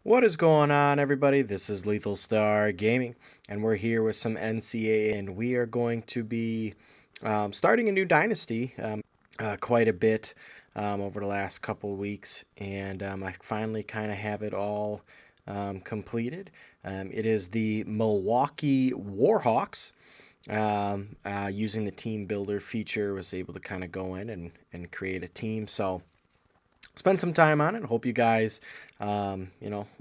What is going on, everybody? This is Lethal Star Gaming, and we're here with some NCAA, and we are going to be starting a new dynasty quite a bit over the last couple of weeks, and I finally kind of have it all completed. It is the Milwaukee Warhawks. Using the team builder feature, was able to kind of go in and create a team. So spend some time on it. Hope you guys,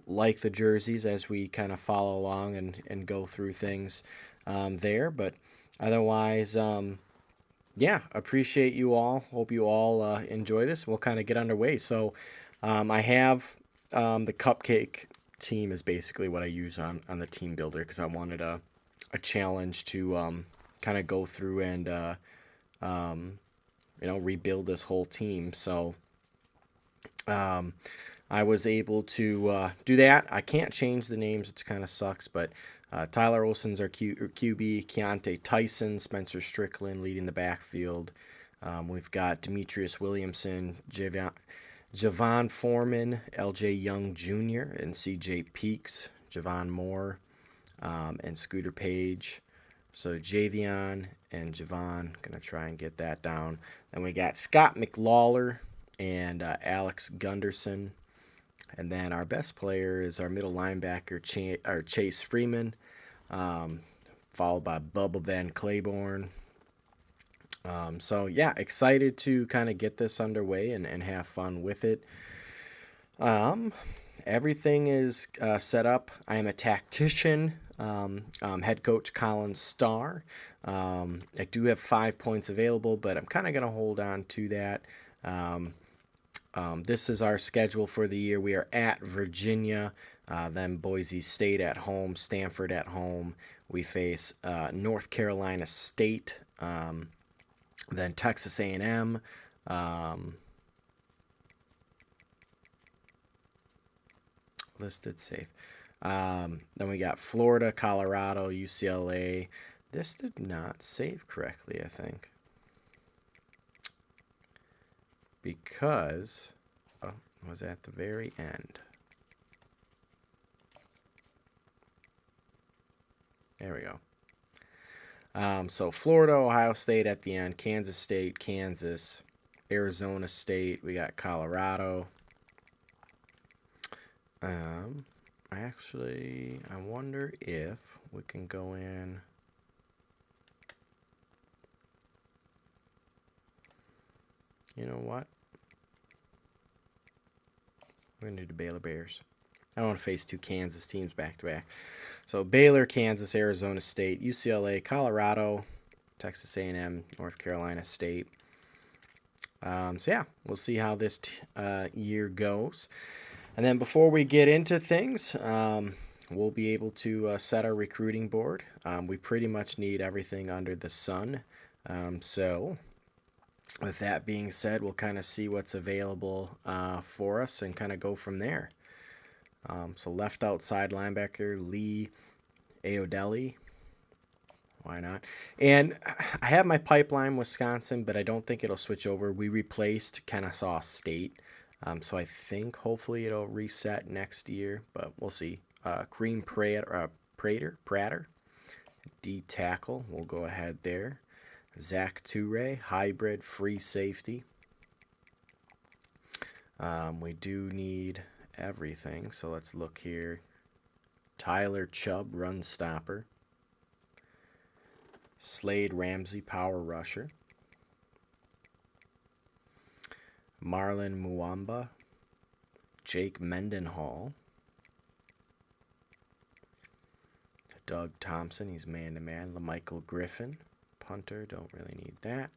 like the jerseys as we kind of follow along and go through things there. But otherwise, yeah, appreciate you all. Hope you all enjoy this. We'll kind of get underway. So I have the cupcake team is basically what I use on the team builder because I wanted a challenge to kind of go through and um, rebuild this whole team. So um, I was able to do that. I can't change the names, which kind of sucks, but Tyler Olson's our QB, Keontae Tyson, Spencer Strickland leading the backfield. We've got Demetrius Williamson, Javon Foreman, LJ Young Jr., and CJ Peaks, Javon Moore, and Scooter Page. So Javion and Javon, gonna try and get that down. Then we got Scott McLawler and Alex Gunderson. And then our best player is our middle linebacker, Chase Freeman, um, followed by Bubba Van Claiborne. So, yeah, excited to kind of get this underway and have fun with it. Um, Everything is set up. I am a tactician, head coach Colin Starr. I do have 5 points available, but I'm kind of going to hold on to that. Um, this is our schedule for the year. We are at Virginia, then Boise State at home, Stanford at home. We face North Carolina State, then Texas A&M. Um, Listed safe. Then we got Florida, Colorado, UCLA. This did not save correctly, I think, because it was at the very end. There we go. So Florida, Ohio State at the end, Kansas State, Kansas, Arizona State. We got Colorado. Um, I wonder if we can go in. You know what? We're gonna do the Baylor Bears. I don't want to face two Kansas teams back to back. So Baylor, Kansas, Arizona State, UCLA, Colorado, Texas A&M, North Carolina State. So yeah, we'll see how this year goes. And then before we get into things, we'll be able to set our recruiting board. We pretty much need everything under the sun. So with that being said, we'll kind of see what's available for us and kind of go from there. So left outside linebacker, Lee Aodelli. Why not? And I have my pipeline Wisconsin, but I don't think it'll switch over. We replaced Kennesaw State. So I think hopefully it'll reset next year, but we'll see. Cream Prater, D tackle. We'll go ahead there. Zach Toure, hybrid free safety. We do need everything, so let's look here. Tyler Chubb, run stopper. Slade Ramsey, power rusher. Marlon Muamba. Jake Mendenhall. Doug Thompson, he's man-to-man. LaMichael Griffin, punter, don't really need that.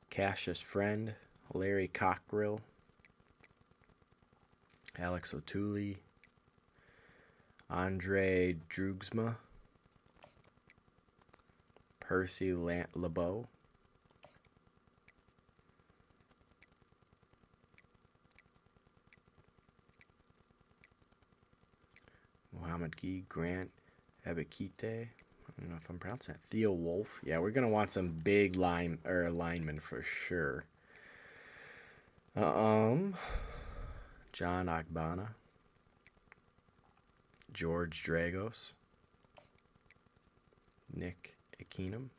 Cassius Friend. Larry Cockrill. Alex O'Toole. Andre Drugsma. Percy LeBeau. Muhammad Gee, Grant Ebekite. I don't know if I'm pronouncing that. Theo Wolf. Yeah, we're gonna want some big linemen for sure. John Agbana. George Dragos, Nick Ekinum,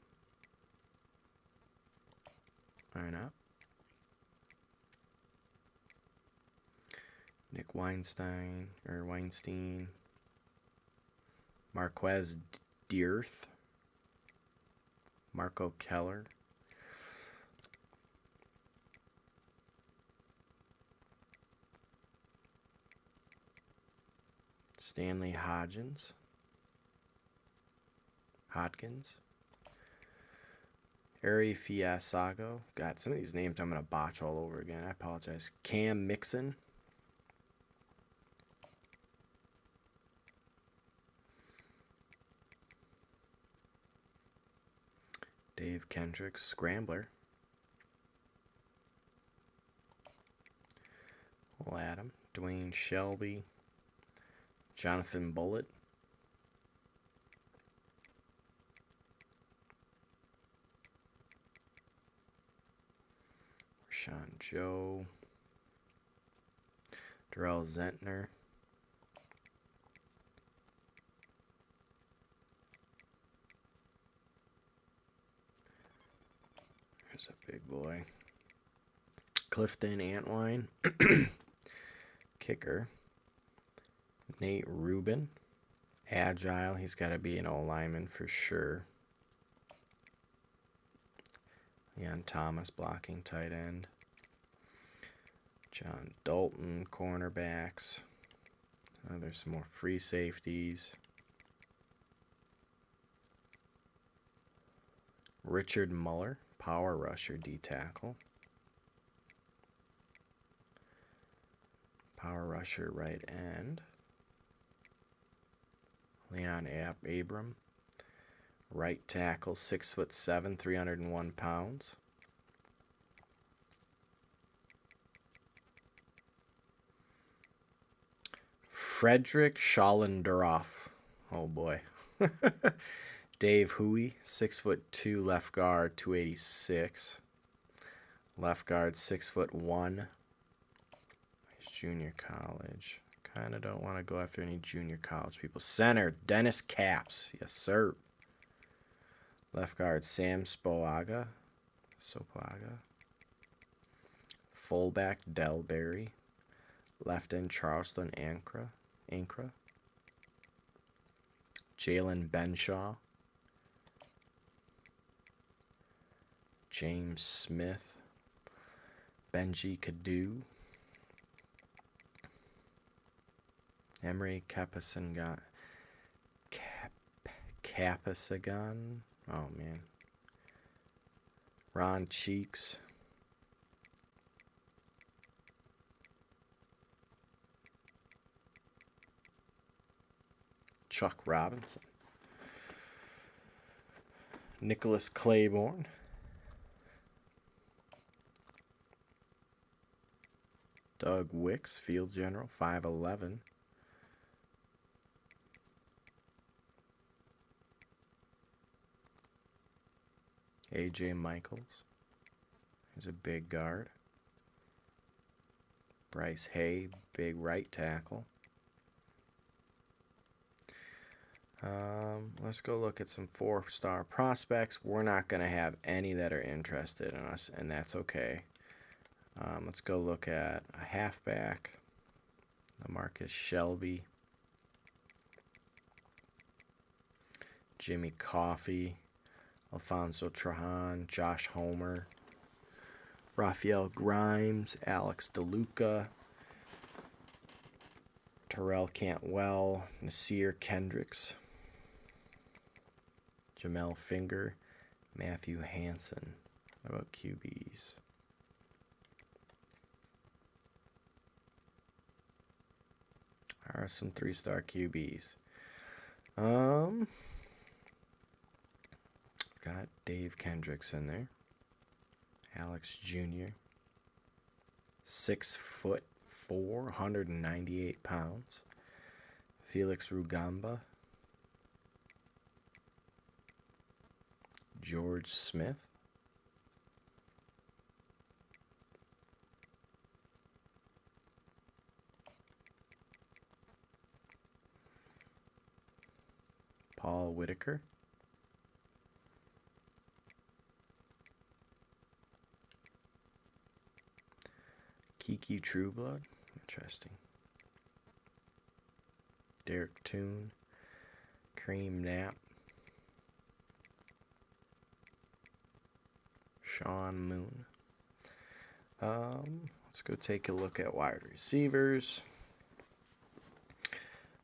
Arnott, Nick Weinstein, Marquez Dearth, Marco Keller, Stanley Hodgins, Ari Fiasago. God, some of these names I'm going to botch all over again. I apologize. Cam Mixon. Dave Kendricks, Scrambler. Will Adam. Dwayne Shelby. Jonathan Bullitt. Sean Joe. Darrell Zentner. There's a big boy. Clifton Antwine. Kicker. Nate Rubin. Agile. He's got to be an O-lineman for sure. Leon Thomas blocking tight end. John Dalton, cornerbacks. There's some more free safeties. Richard Muller, power rusher, D-tackle. Power rusher, right end. Leon Abram, right tackle, 6'7", 301 pounds. Frederick Schallenderoff. Oh boy. Dave Huey, 6'2", left guard, 286. Left guard, 6'1". He's junior college. Kind of don't want to go after any junior college people. Center, Dennis Caps. Yes, sir. Left guard, Sam Sopoaga. Fullback, Delberry. Left end, Charleston Ankra. Jalen Benshaw. James Smith. Benji Cadu. Emery Capasagan. Oh, man. Ron Cheeks. Chuck Robinson. Nicholas Claiborne. Doug Wicks, field general, 5'11". AJ Michaels. He's a big guard. Bryce Hay, big right tackle. Let's go look at some 4-star prospects. We're not going to have any that are interested in us, and that's okay. Let's go look at a halfback. Marcus Shelby. Jimmy Coffey. Alfonso Trahan. Josh Homer. Raphael Grimes. Alex DeLuca. Terrell Cantwell. Nasir Kendricks. Jamel Finger. Matthew Hansen. How about QBs? Here are some 3-star QBs. Got Dave Kendricks in there. Alex Jr. 6'4", 198 pounds. Felix Rugamba. George Smith. Paul Whitaker. Kiki Trueblood. Interesting. Derek Toone. Cream Knapp. Sean Moon. Let's go take a look at wide receivers.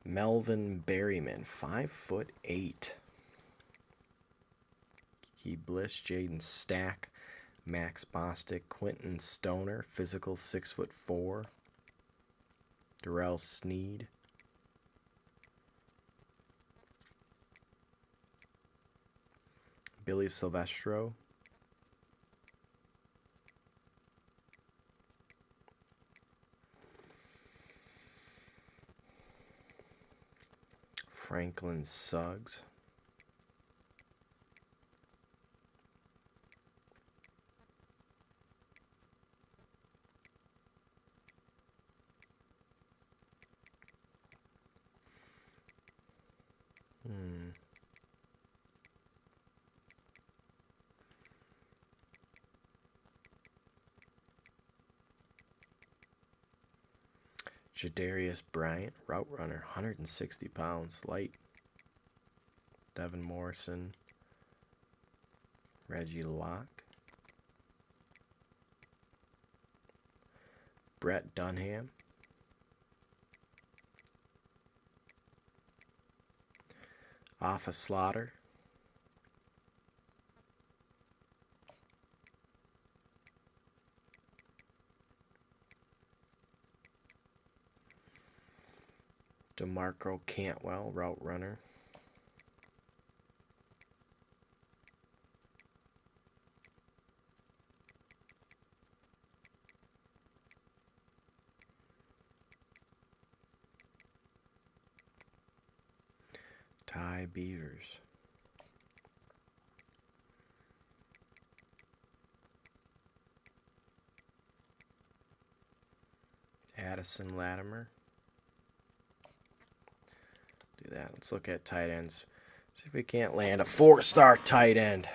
Melvin Berryman, 5'8". Key Bliss, Jaden Stack, Max Bostic, Quentin Stoner, physical 6'4". Darrell Sneed. Billy Silvestro. Franklin Suggs. Jadarius Bryant, route runner, 160 pounds, light. Devin Morrison. Reggie Locke. Brett Dunham. Offa Slaughter. DeMarco Cantwell, route runner. Ty Beavers. Addison Latimer. Do that. Let's look at tight ends. See if we can't land a 4-star tight end.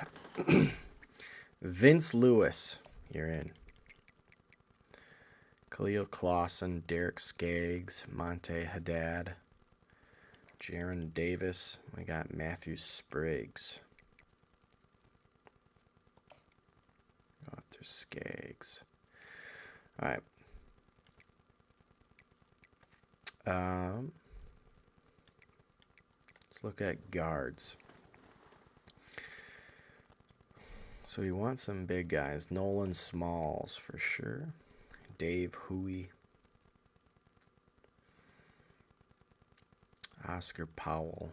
Vince Lewis, you're in. Khalil Clausen, Derek Skaggs, Monte Haddad, Jaron Davis. We got Matthew Spriggs. Arthur Skaggs. All right. Let's look at guards. So we want some big guys. Nolan Smalls for sure. Dave Huey. Oscar Powell.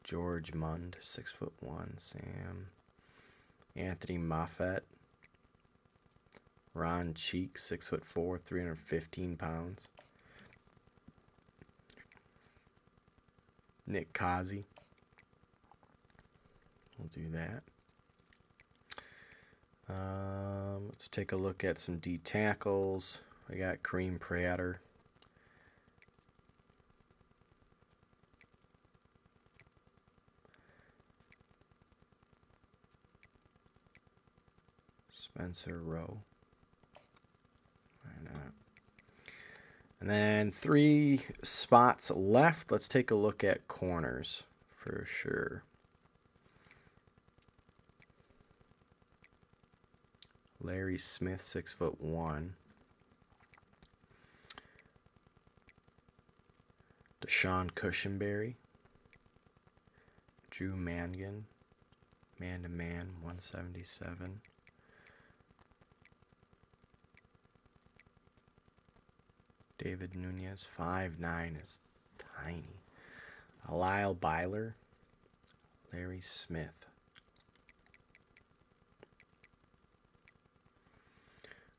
George Mund, 6'1". Sam. Anthony Moffett. Ron Cheek, 6'4", 315 pounds. Nick Kazi. We'll do that. Let's take a look at some D tackles. We got Kareem Prater. Spencer Rowe. Why not? And then 3 spots left. Let's take a look at corners for sure. Larry Smith, 6'1". Deshaun Cushenberry. Drew Mangan, man-to-man, 177. David Nunez, 5'9", is tiny. Lyle Byler. Larry Smith.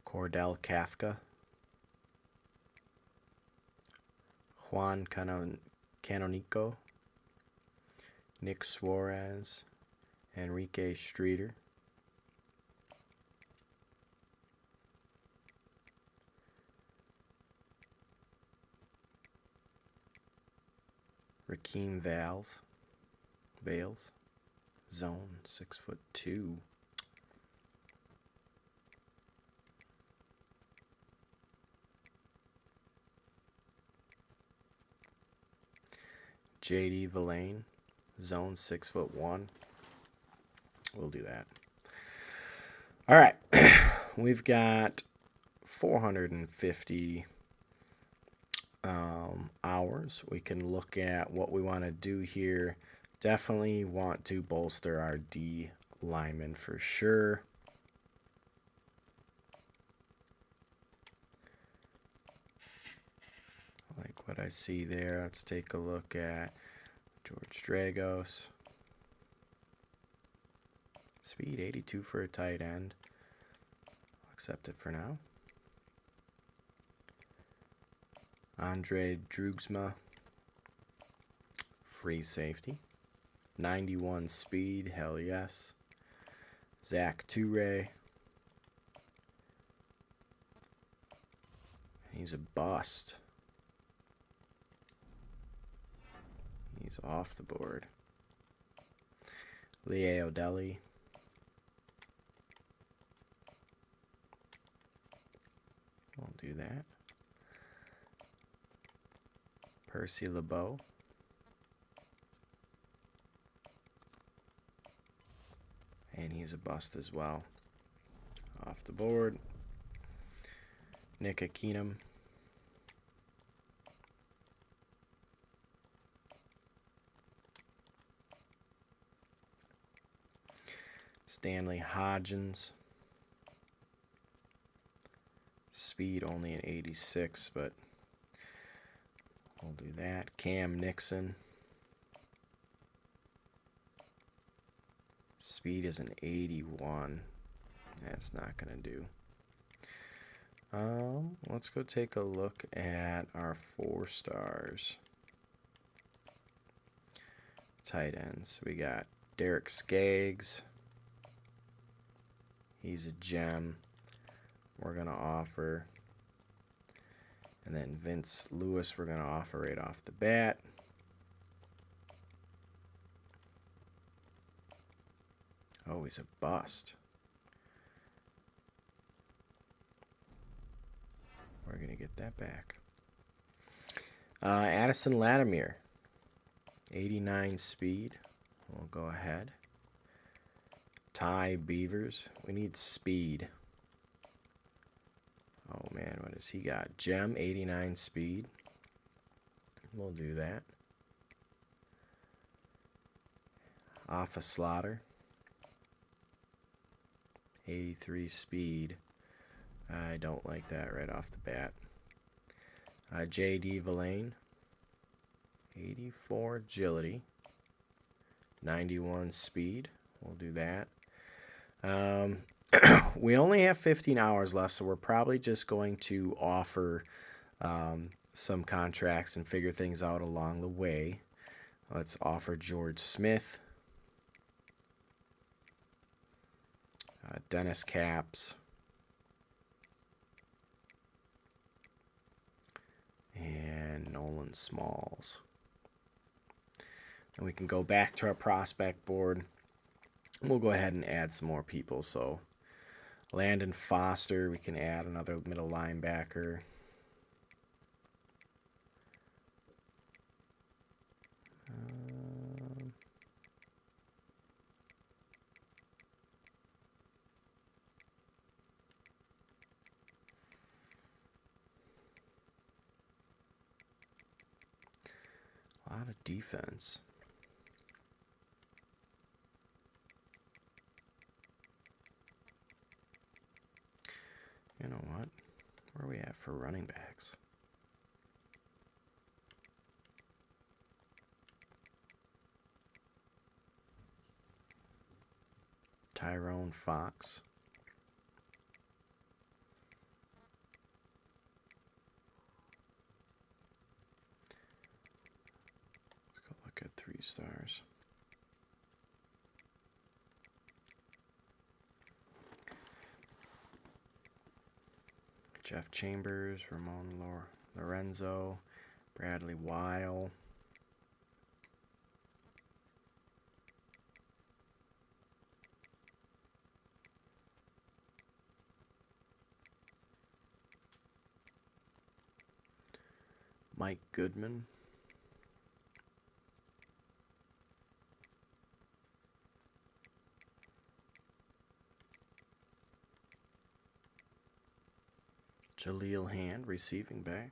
Cordell Kafka. Juan Canonico. Nick Suarez. Enrique Streeter. Rakeem Valls. Vales. Zone, 6'2". JD Villain. Zone, 6'1". We'll do that. All right. We've got 450 hours. We can look at what we want to do here. Definitely want to bolster our D lineman for sure. Like what I see there. Let's take a look at George Dragos. Speed 82 for a tight end. I'll accept it for now. Andre Drugsma. Free safety. 91 speed. Hell yes. Zach Toure. He's a bust. He's off the board. Leo Deli. We'll do that. Percy LeBeau. And he's a bust as well. Off the board. Nick Keenum. Stanley Hodgins. Speed only an 86, but we'll do that. Cam Nixon. Speed is an 81. That's not going to do. Let's go take a look at our 4 stars. Tight ends. We got Derek Skaggs. He's a gem. We're going to offer. And then Vince Lewis, we're going to offer right off the bat. Oh, he's a bust. We're going to get that back. Addison Latimer. 89 speed. We'll go ahead. Ty Beavers. We need speed. Oh man, what has he got? Gem, 89 speed. We'll do that. Alpha Slaughter. 83 speed. I don't like that right off the bat. JD Villain. 84 agility. 91 speed. We'll do that. We only have 15 hours left, so we're probably just going to offer some contracts and figure things out along the way. Let's offer George Smith. Dennis Caps. And Nolan Smalls. And we can go back to our prospect board. We'll go ahead and add some more people. So Landon Foster, we can add another middle linebacker. A lot of defense. You know what? Where are we at for running backs? Tyrone Fox. Let's go look at 3 stars. Jeff Chambers, Ramon Lorenzo, Bradley Weil. Mike Goodman. Jaleel Hand, receiving back.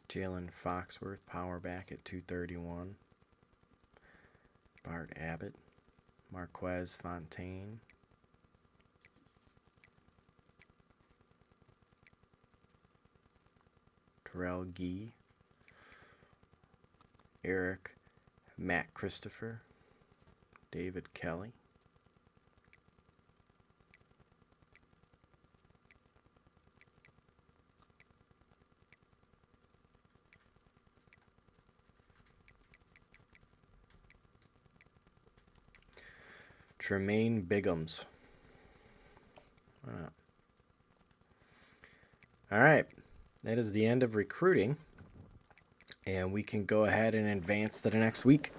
Jalen Foxworth, power back at 231. Bart Abbott, Marquez Fontaine. Terrell Gee. Eric Matt Christopher. David Kelly. Tremaine Biggums. All right, that is the end of recruiting, and we can go ahead and advance to the next week.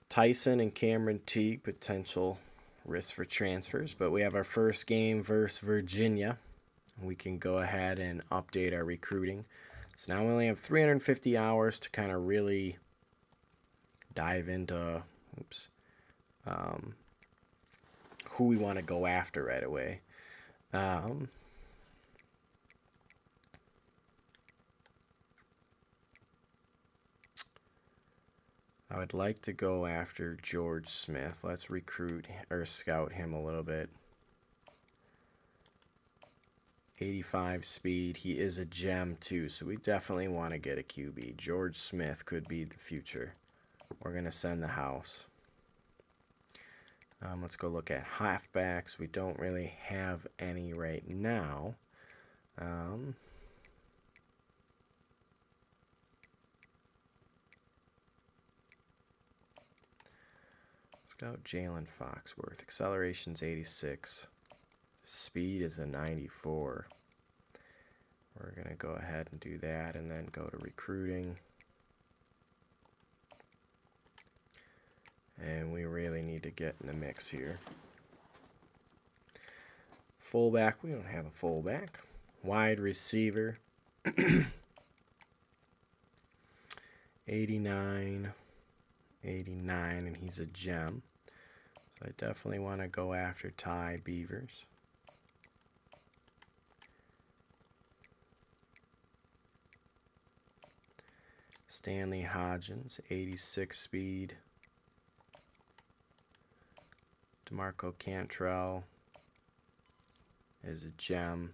Tyson and Cameron Teague, potential risk for transfers, but we have our first game versus Virginia. We can go ahead and update our recruiting. So now we only have 350 hours to kind of really dive into who we want to go after right away. I would like to go after George Smith. Let's recruit or scout him a little bit. 85 speed. He is a gem too, so we definitely want to get a QB. George Smith could be the future. We're going to send the house. Let's go look at halfbacks. We don't really have any right now. Let's go Jalen Foxworth. Acceleration's 86. Speed is a 94. We're going to go ahead and do that and then go to recruiting. And we really need to get in the mix here. Fullback, we don't have a fullback. Wide receiver. 89, 89, and he's a gem. So I definitely want to go after Ty Beavers. Stanley Hodgins, 86 speed. DeMarco Cantrell is a gem.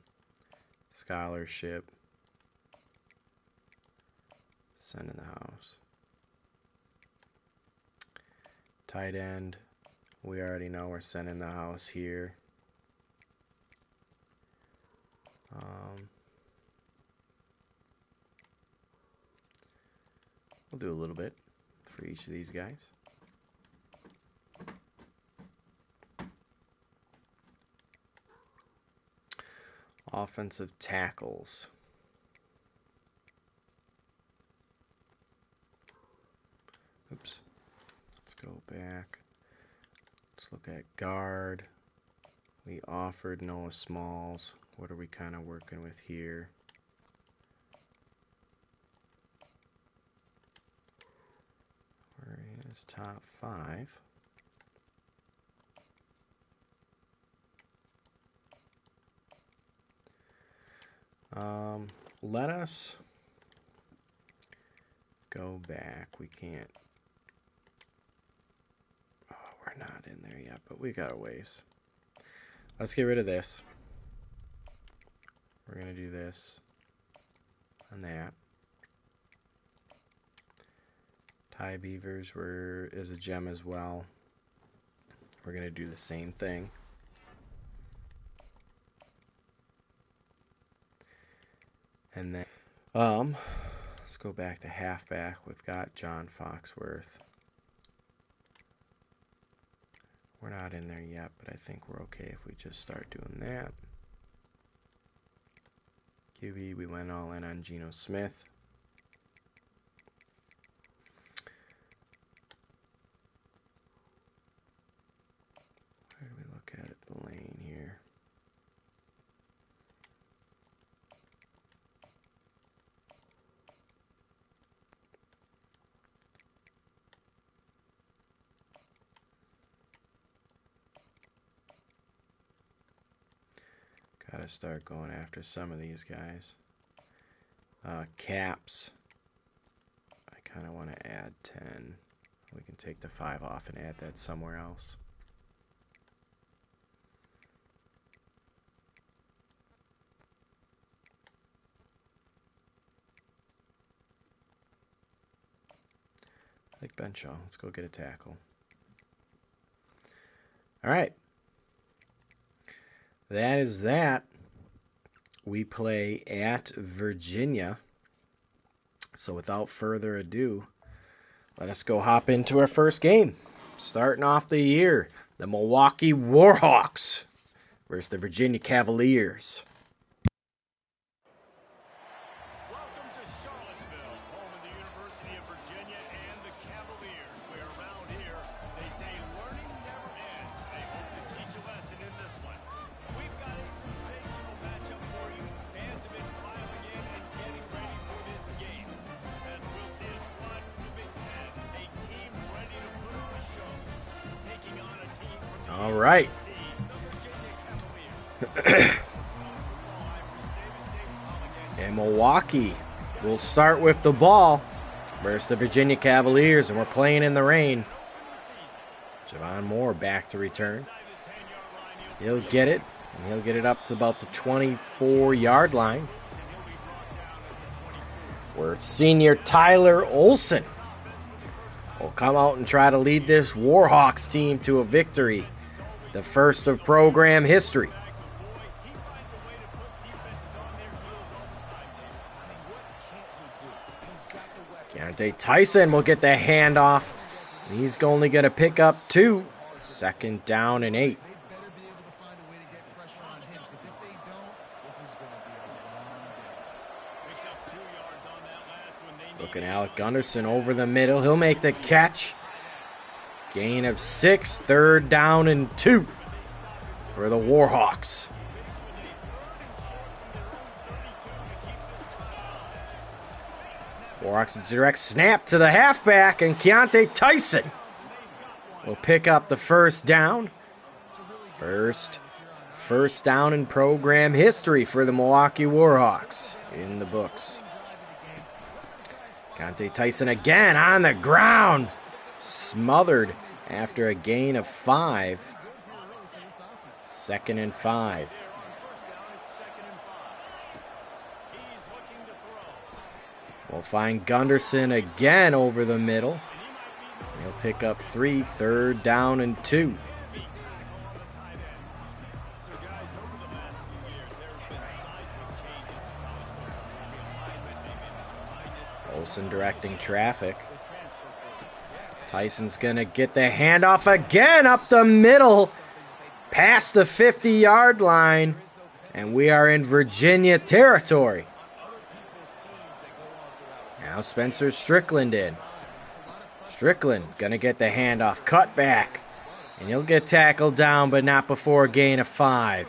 Scholarship. Send in the house. Tight end. We already know we're sending the house here. We'll do a little bit for each of these guys. Offensive tackles. Oops. Let's go back. Let's look at guard. We offered Noah Smalls. What are we kind of working with here? We're in his top 5. Let us go back. We can't. Oh, we're not in there yet, but we got a ways. Let's get rid of this. We're going to do this and that. Ty Beavers is a gem as well. We're going to do the same thing. And then, let's go back to halfback. We've got John Foxworth. We're not in there yet, but I think we're okay if we just start doing that. QB, we went all in on Geno Smith. Gotta start going after some of these guys. Caps. I kind of want to add 10. We can take the 5 off and add that somewhere else. Like Benshaw. Let's go get a tackle. All right. That is that. We play at Virginia. So without further ado, let us go hop into our first game. Starting off the year, the Milwaukee Warhawks versus the Virginia Cavaliers. Welcome to Charlottesville, home of the University of Virginia and the Cavaliers, where around here they say learning never ends. They hope to teach a lesson in this one. We've got a sensational matchup for you. Fans have been filing in and getting ready for this game. As we'll see a squad from the Big Ten, a team ready to put on a show, taking on a team from the All right. NCAA, the Virginia Cavaliers. And Milwaukee will start with the ball versus the Virginia Cavaliers, and we're playing in the rain. Javon Moore back to return. He'll get it, and he'll get it up to about the 24-yard line, where senior Tyler Olson will come out and try to lead this Warhawks team to a victory, the first of program history. Keontae Tyson will get the handoff. He's only going to pick up 2. Second down and 8. Looking Alec Gunderson over the middle. He'll make the catch. Gain of 6. Third down and 2 for the Warhawks. Warhawks direct snap to the halfback, and Keontae Tyson will pick up the first down. First down in program history for the Milwaukee Warhawks in the books. Keontae Tyson again on the ground, smothered after a gain of 5. Second and 5. We'll find Gunderson again over the middle. He'll pick up 3, third down and 2. Olsen directing traffic. Tyson's going to get the handoff again up the middle, past the 50-yard line, and we are in Virginia territory. Now Spencer Strickland in. Strickland going to get the handoff, cut back, and he'll get tackled down, but not before a gain of 5.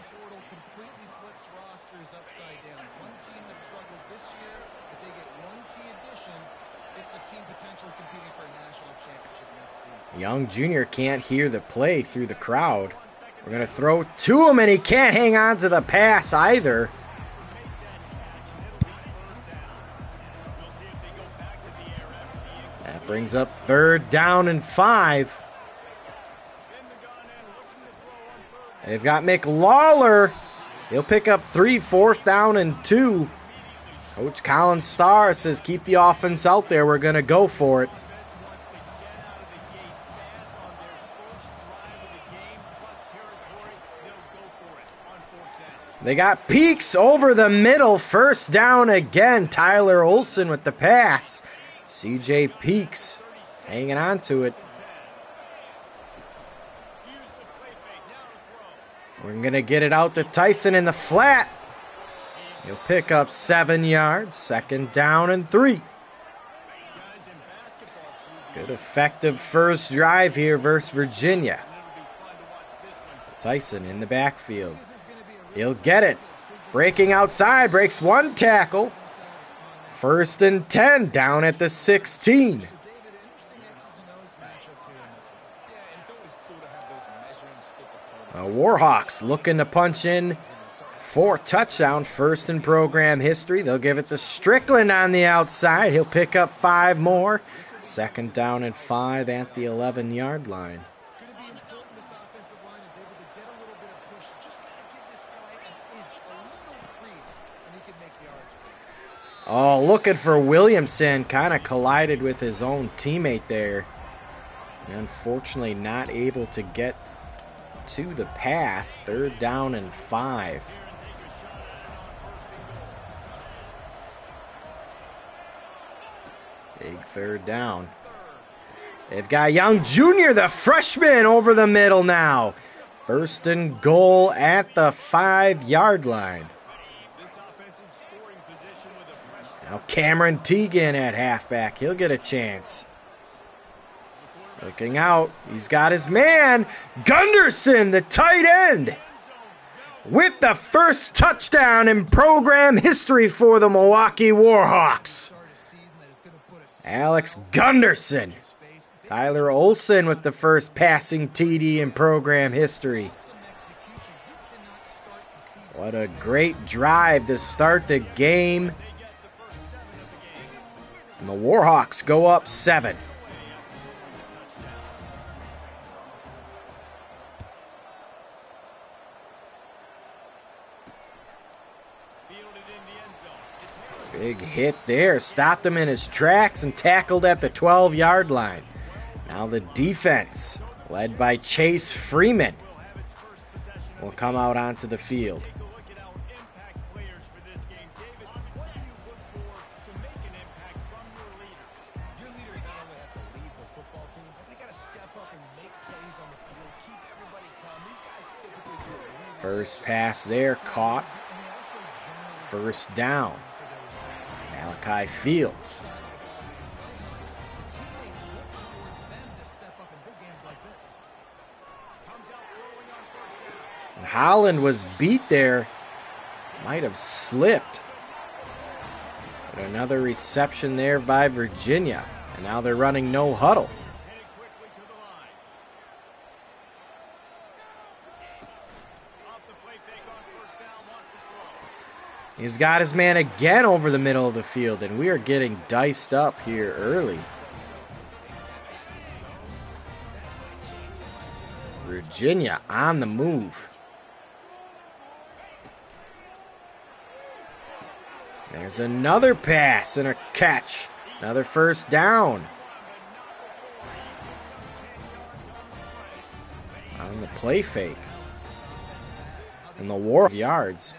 Young Jr. can't hear the play through the crowd. We're going to throw to him, and he can't hang on to the pass either. That brings up third down and 5. They've got McLawler. He'll pick up 3, fourth down and 2. Coach Colin Starr says, keep the offense out there. We're going to go for it. They got Peaks over the middle. First down again. Tyler Olson with the pass. CJ Peaks hanging on to it. We're going to get it out to Tyson in the flat. He'll pick up 7 yards. Second down and 3. Good effective first drive here versus Virginia. Tyson in the backfield. He'll get it. Breaking outside. Breaks 1 tackle. First and 10 down at the 16. Warhawks looking to punch in 4 touchdowns, first in program history. They'll give it to Strickland on the outside. He'll pick up 5 more. Second down and 5 at the 11-yard line. It's going to be important this offensive line is able to get a little bit of push. Just got to give this guy an inch, a little crease, and he can make yards. Oh, looking for Williamson. Kind of collided with his own teammate there. Unfortunately, not able to get to the pass. Third down and 5. Big third down. They've got Young Jr., the freshman, over the middle now. First and goal at the 5-yard line. Now Cameron Teagan at halfback. He'll get a chance. Looking out. He's got his man. Gunderson, the tight end, with the first touchdown in program history for the Milwaukee Warhawks. Alex Gunderson. Tyler Olson with the first passing TD in program history. What a great drive to start the game. And the Warhawks go up 7. Big hit there. Stopped him in his tracks and tackled at the 12-yard line. Now the defense, led by Chase Freeman, will come out onto the field. First pass there, caught. First down. Malachi Fields. And Holland was beat there. Might have slipped. But another reception there by Virginia. And now they're running no huddle. He's got his man again over the middle of the field, and we are getting diced up here early. Virginia on the move. There's another pass and a catch. Another first down. On the play fake. And the Warhawks yards.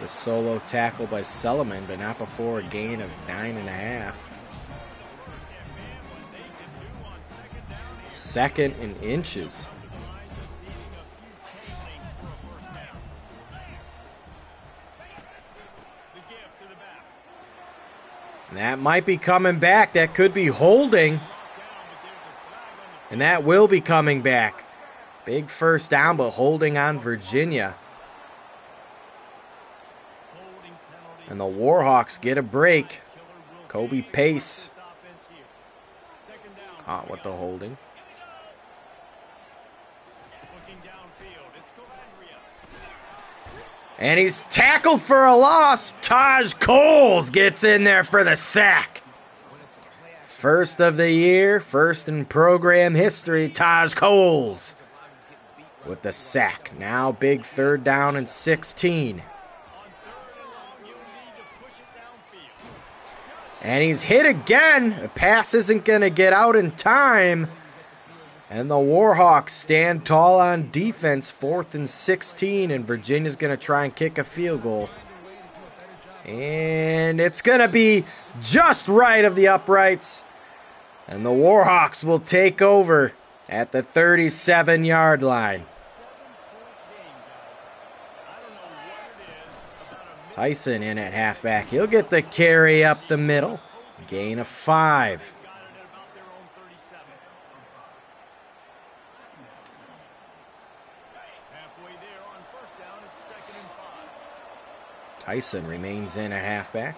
It's a solo tackle by Sullivan, but not before a gain of 9.5. Second and inches. And that might be coming back. That could be holding. And that will be coming back. Big first down, but holding on Virginia. And the Warhawks get a break. Kobe Pace caught with the holding. And he's tackled for a loss. Taj Coles gets in there for the sack. First of the year, first in program history, Taj Coles with the sack. Now big third down and 16. And he's hit again. The pass isn't going to get out in time. And the Warhawks stand tall on defense, 4th and 16. And Virginia's going to try and kick a field goal. And it's going to be just right of the uprights. And the Warhawks will take over at the 37-yard line. Tyson in at halfback. He'll get the carry up the middle. Gain of 5. Tyson remains in at halfback.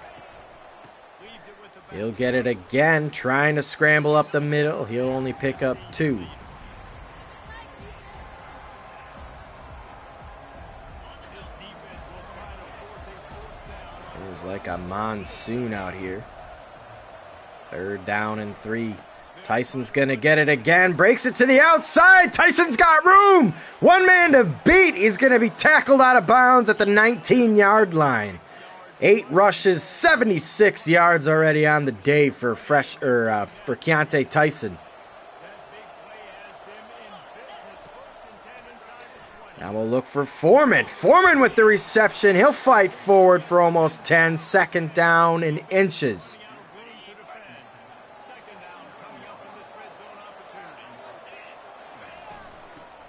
He'll get it again, trying to scramble up the middle. He'll only pick up 2. Seems like a monsoon out here. 3rd down and 3. Tyson's going to get it again. Breaks it to the outside. Tyson's got room. One man to beat. He's going to be tackled out of bounds at the 19-yard line. 8 rushes, 76 yards already on the day for Keontae Tyson. Now we'll look for Foreman. Foreman with the reception. He'll fight forward for almost 10. 2nd down and inches.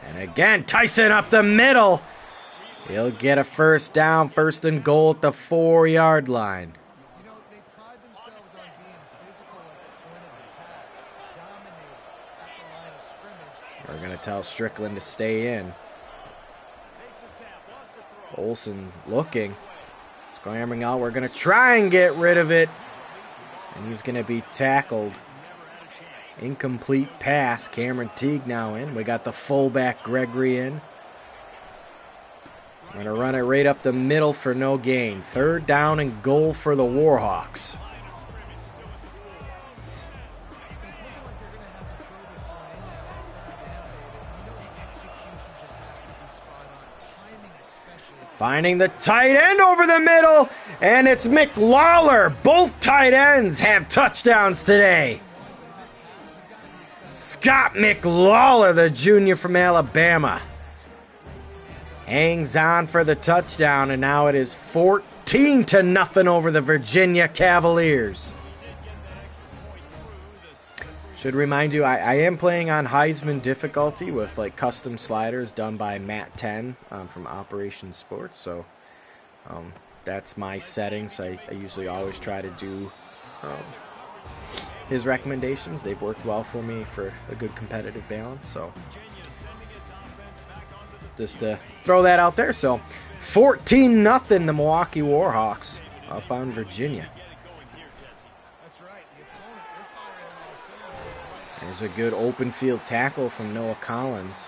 And again, Tyson up the middle. He'll get a 1st down, 1st and goal at the 4-yard line. You know, they pride themselves on being physical at the point of attack, dominate at the line of scrimmage. We're going to tell Strickland to stay in. Olsen looking, scrambling out. We're going to try and get rid of it. And he's going to be tackled. Incomplete pass. Cameron Teague now in. We got the fullback Gregory in. We're going to run it right up the middle for no gain. 3rd down and goal for the Warhawks. Finding the tight end over the middle, and it's McLawler. Both tight ends have touchdowns today. Scott McLawler, the junior from Alabama, hangs on for the touchdown, and now it is 14-0 over the Virginia Cavaliers. Should remind you, I am playing on Heisman difficulty with like custom sliders done by Matt 10 from Operation Sports. So that's my settings. I usually always try to do his recommendations. They've worked well for me for a good competitive balance. So just to throw that out there. So 14-0 the Milwaukee Warhawks up on Virginia. There's a good open field tackle from Noah Collins.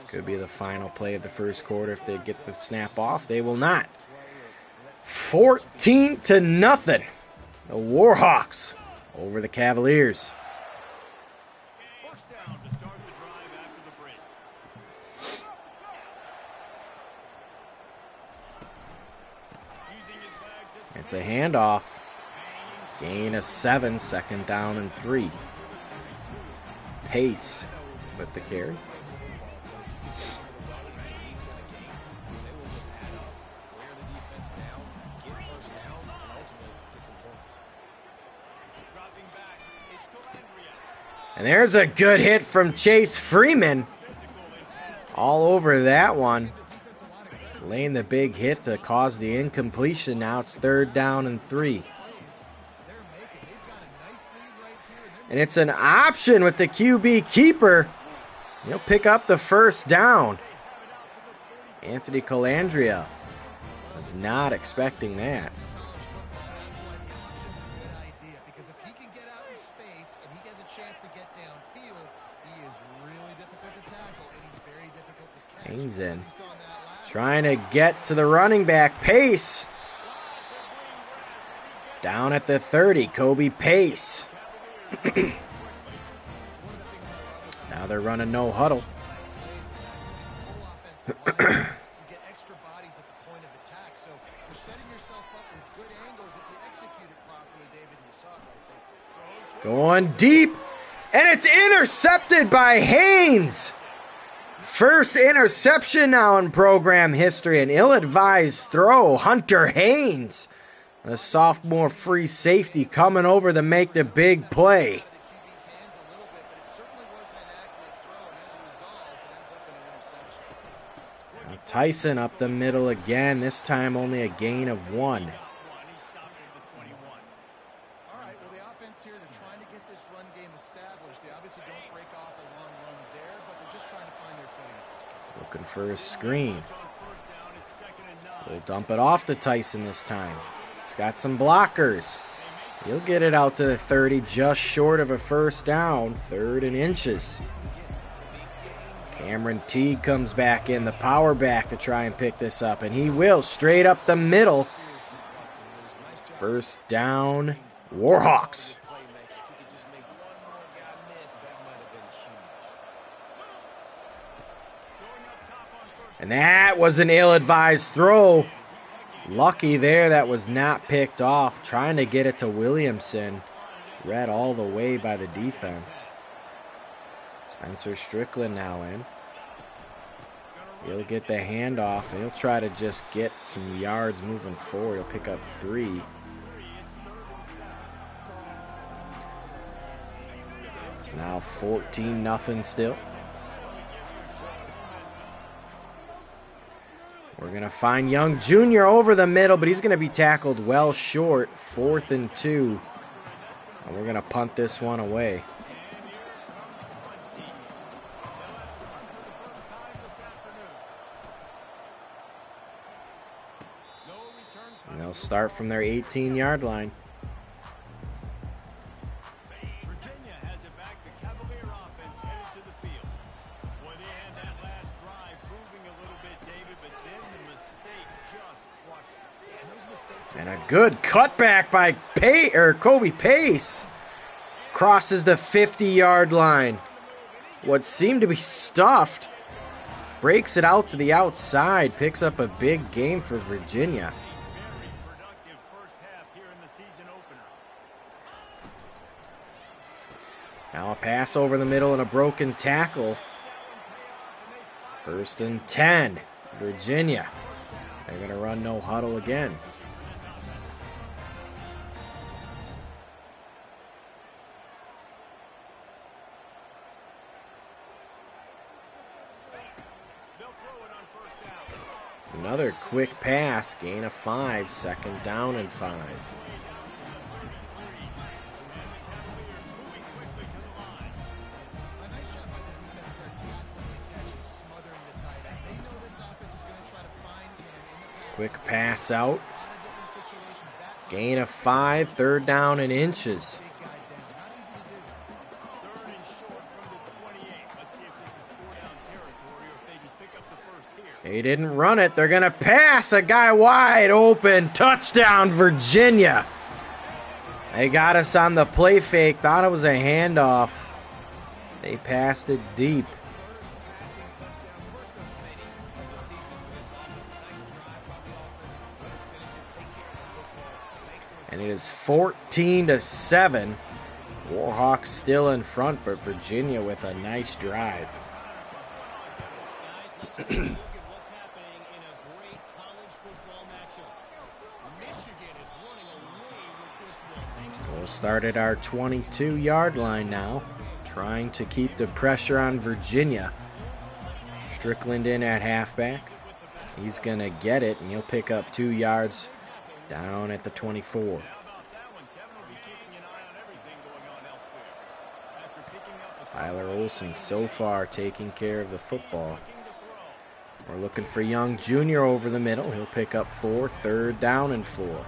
Could be the final play of the first quarter if they get the snap off. They will not. 14-0. The Warhawks over the Cavaliers. It's a handoff. Gain of 7, 2nd down and 3. Pace with the carry. And there's a good hit from Chase Freeman. All over that one. Laying the big hit to cause the incompletion. Now it's 3rd down and 3. And it's an option with the QB keeper. He'll pick up the 1st down. Anthony Colandrea was not expecting that. Haynes in. Trying to get to the running back. Pace. Down at the 30. Kobe Pace. Now they're running no huddle. Going deep. And it's intercepted by Haynes. First interception now in program history. An ill-advised throw. Hunter Haynes, the sophomore free safety, coming over to make the big play. Now Tyson up the middle again. This time only a gain of 1. Looking for a screen. We'll dump it off to Tyson this time. He's got some blockers. He'll get it out to the 30, just short of a 1st down. 3rd and inches. Cameron Teague comes back in, the power back, to try and pick this up, and he will, straight up the middle. First down, Warhawks. And that was an ill-advised throw. Lucky there that was not picked off. Trying to get it to Williamson. Read all the way by the defense. Spencer Strickland now in. He'll get the handoff, and he'll try to just get some yards moving forward. He'll pick up 3. It's now 14-0 still. We're going to find Young Jr. over the middle, but he's going to be tackled well short. 4th and 2. And we're going to punt this one away. And they'll start from their 18-yard line. Virginia has it back. The Cavalier offense headed to the field. Boy, they had that last drive moving a little bit, David, but then the mistake just crushed it. And those mistakes And a good cutback by Kobe Pace. Crosses the 50-yard line. What seemed to be stuffed. Breaks it out to the outside. Picks up a big gain for Virginia. Now a pass over the middle and a broken tackle. 1st and 10. Virginia. They're going to run no huddle again. Another quick pass. Gain of 5. 2nd down and 5. Quick pass out. Gain of 5. 3rd down and inches. They didn't run it. They're going to pass. A guy wide open. Touchdown, Virginia. They got us on the play fake. Thought it was a handoff. They passed it deep. And it is 14-7. Warhawks still in front, but Virginia with a nice drive. We'll start at our 22-yard line now, trying to keep the pressure on Virginia. Strickland in at halfback. He's going to get it, and he'll pick up 2 yards down at the 24. Tyler Olsen so far taking care of the football. We're looking for Young Jr. over the middle. He'll pick up 4, 3rd down and 4.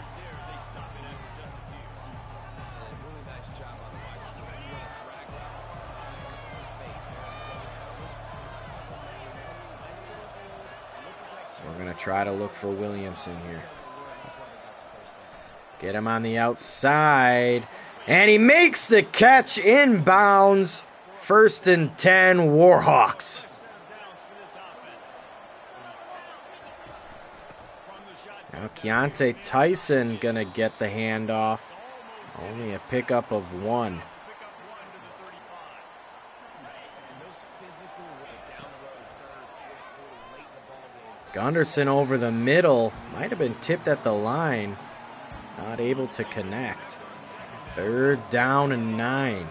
We're going to try to look for Williamson here. Get him on the outside. And he makes the catch inbounds. 1st and 10, Warhawks. Now Keontae Tyson going to get the handoff. Only a pickup of 1. Gunderson over the middle. Might have been tipped at the line. Not able to connect. 3rd down and 9.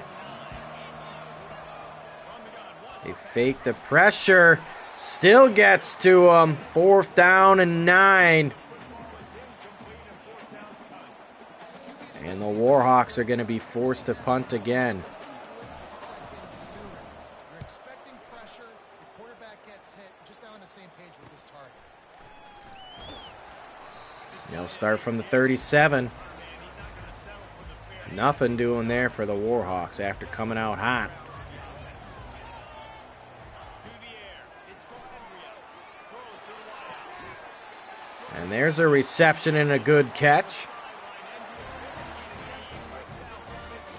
They fake the pressure. Still gets to him. 4th down and 9. And the Warhawks are going to be forced to punt again. You're expecting pressure. The quarterback gets hit. Just now on the same page with his target. They'll start from the 37. Nothing doing there for the Warhawks after coming out hot. And there's a reception and a good catch.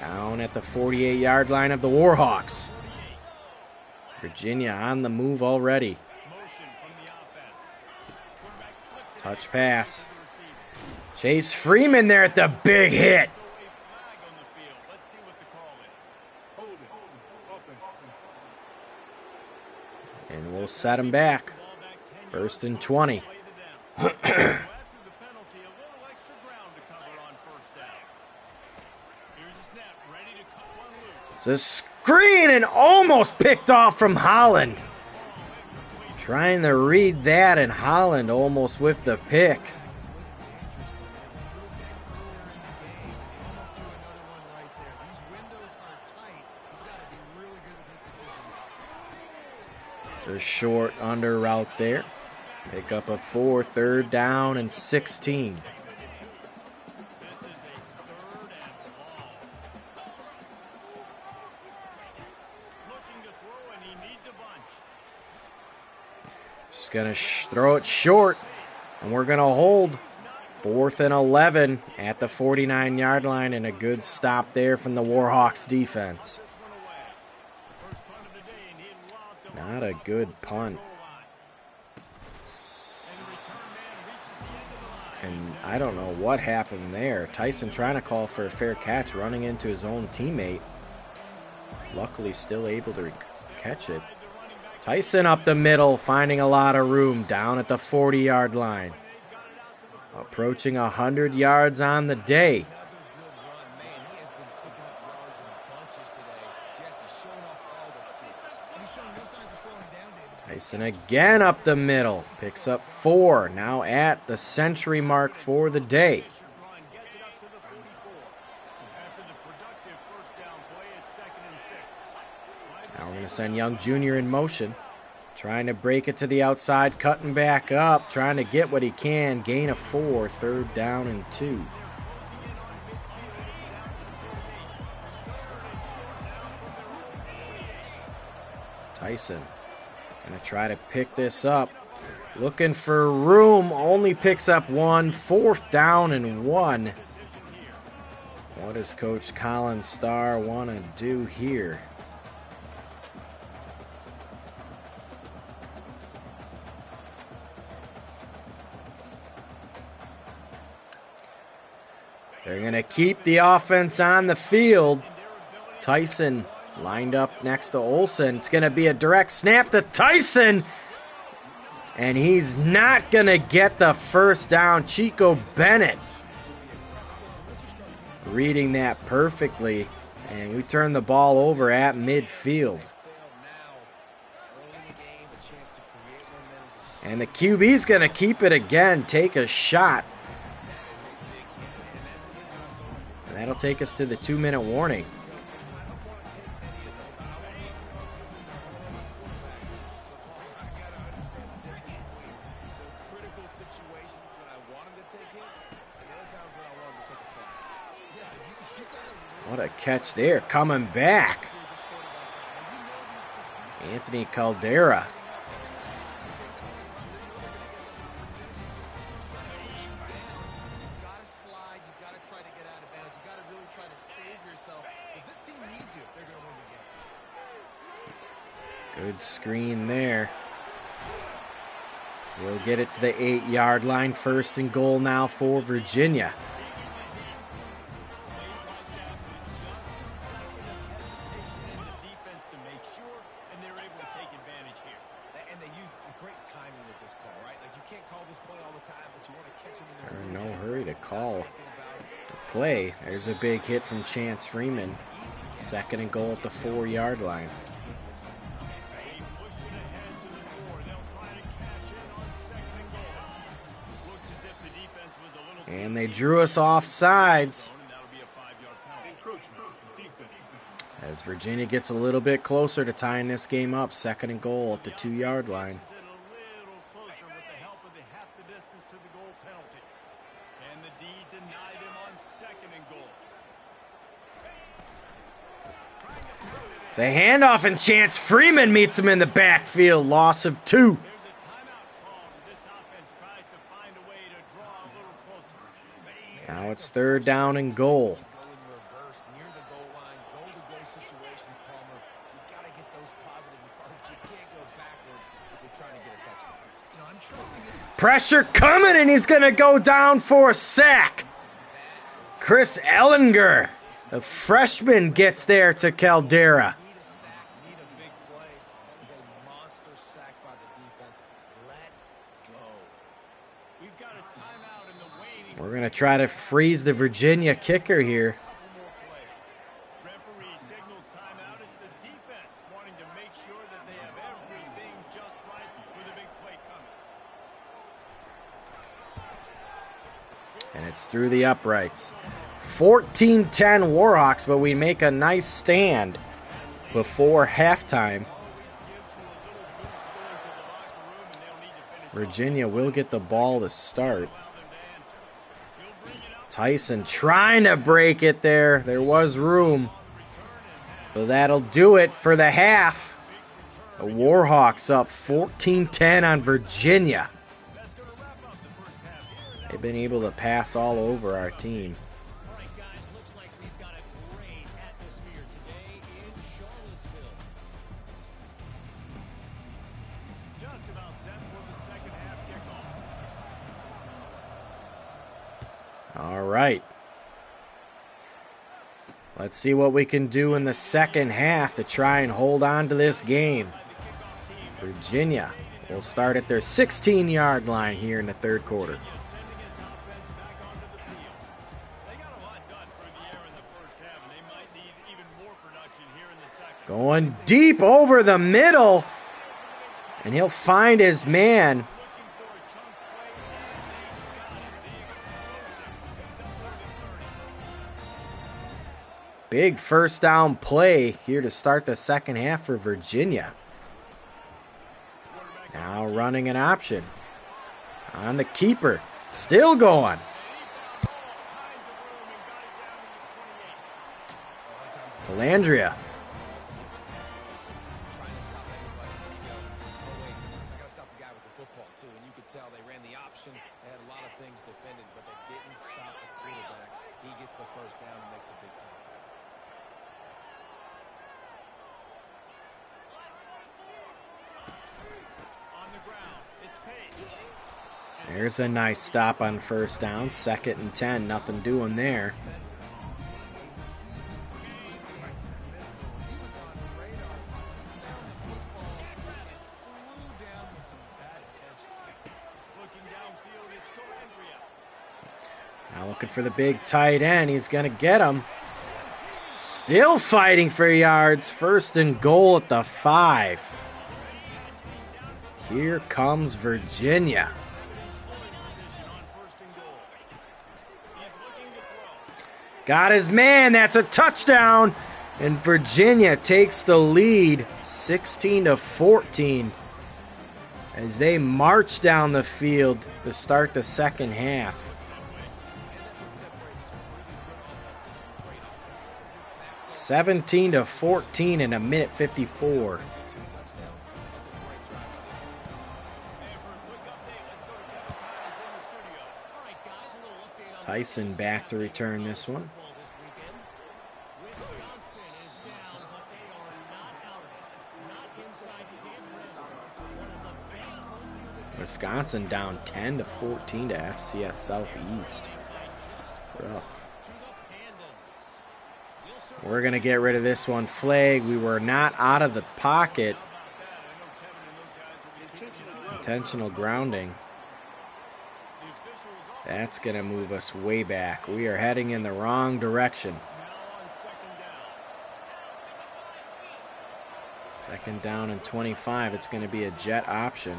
Down at the 48-yard line of the Warhawks. Virginia on the move already. Touch pass. Chase Freeman there at the big hit. And we'll set him back. 1st and 20. It's a screen and almost picked off from Holland. Trying to read that, and Holland almost with the pick. A short under route there. Pick up a 4, 3rd down and 16. Just going to throw it short, and we're going to hold. 4th and 11 at the 49-yard line, and a good stop there from the Warhawks defense. Not a good punt. And I don't know what happened there. Tyson trying to call for a fair catch, running into his own teammate. Luckily still able to catch it. Tyson up the middle, finding a lot of room down at the 40-yard line. Approaching 100 yards on the day. Tyson again up the middle. Picks up 4. Now at the century mark for the day. Now we're going to send Young Jr. in motion. Trying to break it to the outside. Cutting back up. Trying to get what he can. Gain of 4. 3rd down and 2. Tyson going to try to pick this up. Looking for room. Only picks up 1. 4th down and 1. What does Coach Colin Starr want to do here? They're going to keep the offense on the field. Tyson lined up next to Olsen. It's going to be a direct snap to Tyson. And he's not going to get the 1st down. Chico Bennett reading that perfectly. And we turn the ball over at midfield. And the QB's going to keep it again. Take a shot. And that'll take us to the 2-minute warning. What a catch there, coming back. Anthony Caldera. Good screen there. We'll get it to the 8-yard line. 1st and goal now for Virginia. No hurry to call the play. There's a big hit from Chance Freeman. 2nd and goal at the 4-yard line. And they drew us off sides. As Virginia gets a little bit closer to tying this game up. 2nd and goal at the 2-yard line. It's a handoff, and Chance Freeman meets him in the backfield. Loss of 2. Now it's third down and goal. Go in reverse near the goal line, goal-to-goal situations, Palmer. You got to get those positive yards. You can't go backwards if you're trying to get a touchdown. You know, I'm trusting it. Pressure coming, and he's going to go down for a sack. Chris Ellinger, the freshman, gets there to Caldera. Need a sack, need a big play. That was a monster sack by the defense. Let's go. We've got a timeout in the waiting. We're going to try to freeze the Virginia kicker here. Couple more plays. Referee signals timeout. It's the defense wanting to make sure that they have everything just right with a big play coming. And it's through the uprights. 14-10 Warhawks, but we make a nice stand before halftime. Virginia will get the ball to start. Tyson trying to break it there. There was room. So that'll do it for the half. The Warhawks up 14-10 on Virginia. They've been able to pass all over our team. All right, guys, looks like we've got a great atmosphere today in Charlottesville. Just about set for the second half kickoff. All right. Let's see what we can do in the second half to try and hold on to this game. Virginia will start at their 16-yard line here in the third quarter. Going deep over the middle. And he'll find his man. Big first down play here to start the second half for Virginia. Now running an option on the keeper. Still going. Calandria. Trying to stop everybody. You go, oh wait, I got to stop the guy with the football too. And you could tell they ran the option. They had a lot of things defended, but they didn't stop the quarterback. He gets the first down and makes a big play. On the ground, it's Page. There's a nice stop on first down. 2nd and 10. Nothing doing there. He was on the radar. He found the football and flew down with some bad intentions. Looking downfield, it's Calandria. Now looking for the big tight end. He's going to get him. Still fighting for yards. 1st and goal at the 5. Here comes Virginia. Got his man. That's a touchdown. And Virginia takes the lead 16-14 as they march down the field to start the second half. And that's what separates really good offenses from great offenses. 17-14 in a minute 54. Tyson back to return this one. Wisconsin is down, but they are not out of it. Not inside Camp Randall. One of the best home field advantages. Wisconsin down 10-14 to FCS Southeast. Rough. We're going to get rid of this one. Flag. We were not out of the pocket. Intentional grounding. That's going to move us way back. We are heading in the wrong direction. Second down and 25. It's going to be a jet option.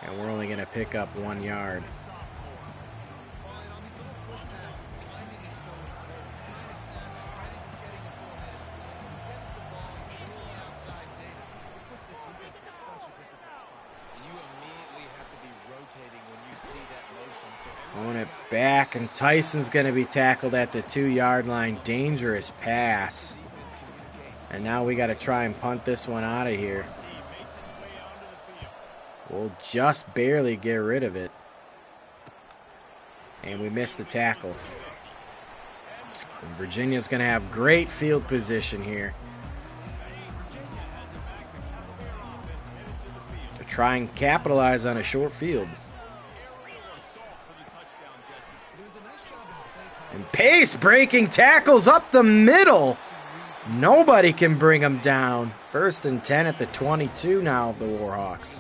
And we're only going to pick up 1 yard. Well, and on these little push passes, timing is so important. Trying to snap it right as he's getting a full head of steam. Gets the ball, he's rolling outside David. It puts the defense in such a difficult spot. You immediately have to be rotating when you see that motion. So Throwing it back, and Tyson's going to be tackled at the 2-yard line. Dangerous pass. And now we got to try and punt this one out of here. We'll just barely get rid of it. And we missed the tackle. And Virginia's going to have great field position here to try and capitalize on a short field. And Pace breaking tackles up the middle. Nobody can bring him down. 1st and 10 at the 22 now of the Warhawks.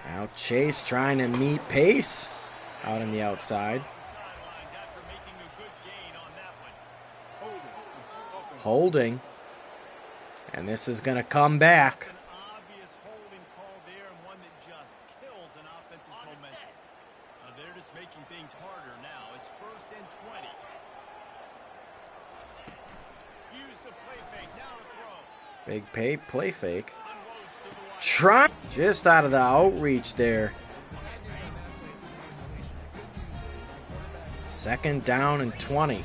Now Chase trying to meet Pace out on the outside. Holding. And this is going to come back. They're just making things harder now. It's 1st and 20. Use the play fake. Now to throw. Big play fake. Try just out of the outreach there. 2nd down and 20.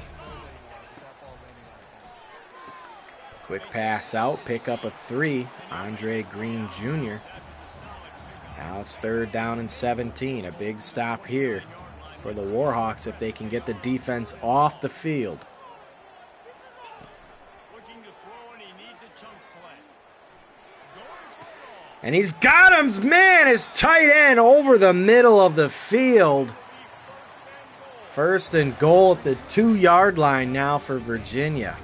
Quick pass out, pick up a 3. Andre Green Jr. Now it's 3rd down and 17. A big stop here for the Warhawks if they can get the defense off the field. And he's got him, man, his tight end over the middle of the field. 1st and goal at the 2-yard line now for Virginia.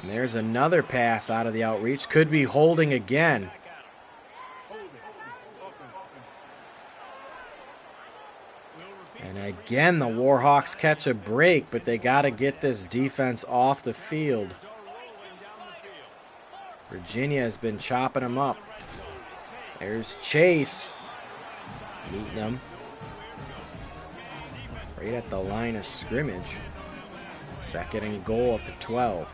And there's another pass out of the outreach. Could be holding again. And again, the Warhawks catch a break, but they got to get this defense off the field. Virginia has been chopping them up. There's Chase meeting them right at the line of scrimmage. 2nd and goal at the 12.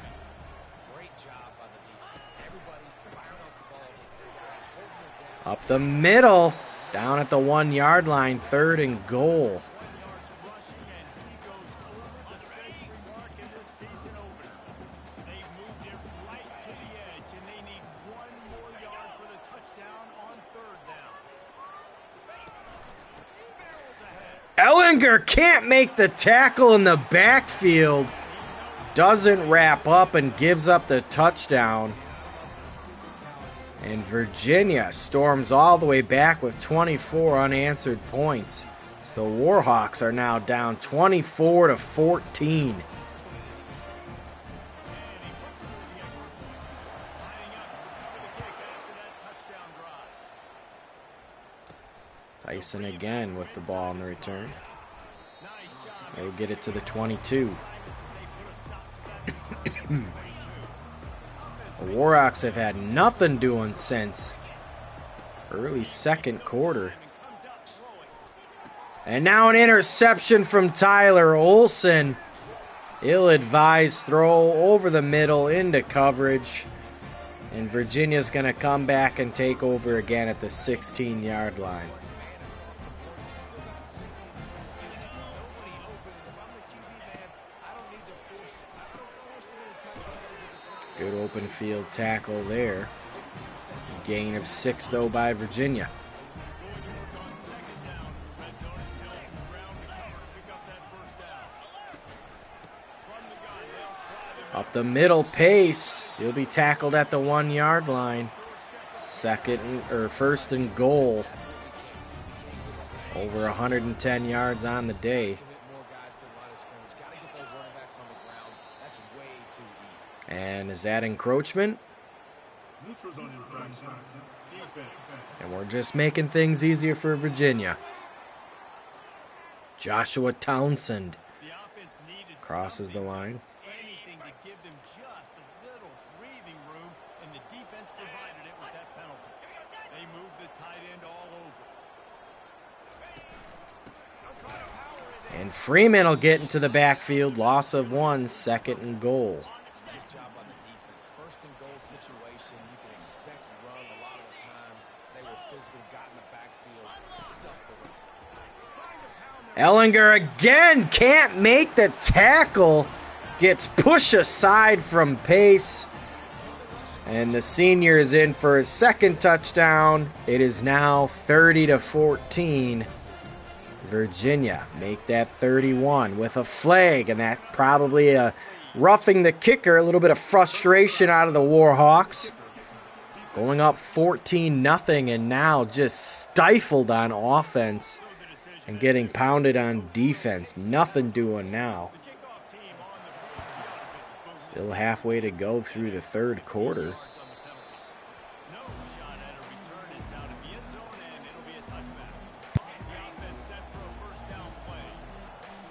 Up the middle, down at the 1-yard line, 3rd and goal. Ellinger can't make the tackle in the backfield. Doesn't wrap up and gives up the touchdown. And Virginia storms all the way back with 24 unanswered points. So the Warhawks are now down 24-14. Tyson again with the ball on the return. They'll get it to the 22. The Warhawks have had nothing doing since early 2nd quarter. And now an interception from Tyler Olson. Ill-advised throw over the middle into coverage. And Virginia's going to come back and take over again at the 16-yard line. Good open field tackle there. Gain of 6 though by Virginia. Up the middle, Pace. He'll be tackled at the 1-yard line. 1st and goal. Over 110 yards on the day. And is that encroachment? And we're just making things easier for Virginia. Joshua Townsend crosses the line. And Freeman will get into the backfield. Loss of 1, 2nd and goal. Ellinger again can't make the tackle. Gets pushed aside from pace. And the senior is in for his second touchdown. It is now 30-14. Virginia make that 31 with a flag, and that probably roughing the kicker. A little bit of frustration out of the Warhawks. Going up 14-0 and now just stifled on offense and getting pounded on defense. Nothing doing now. Still halfway to go through the third quarter.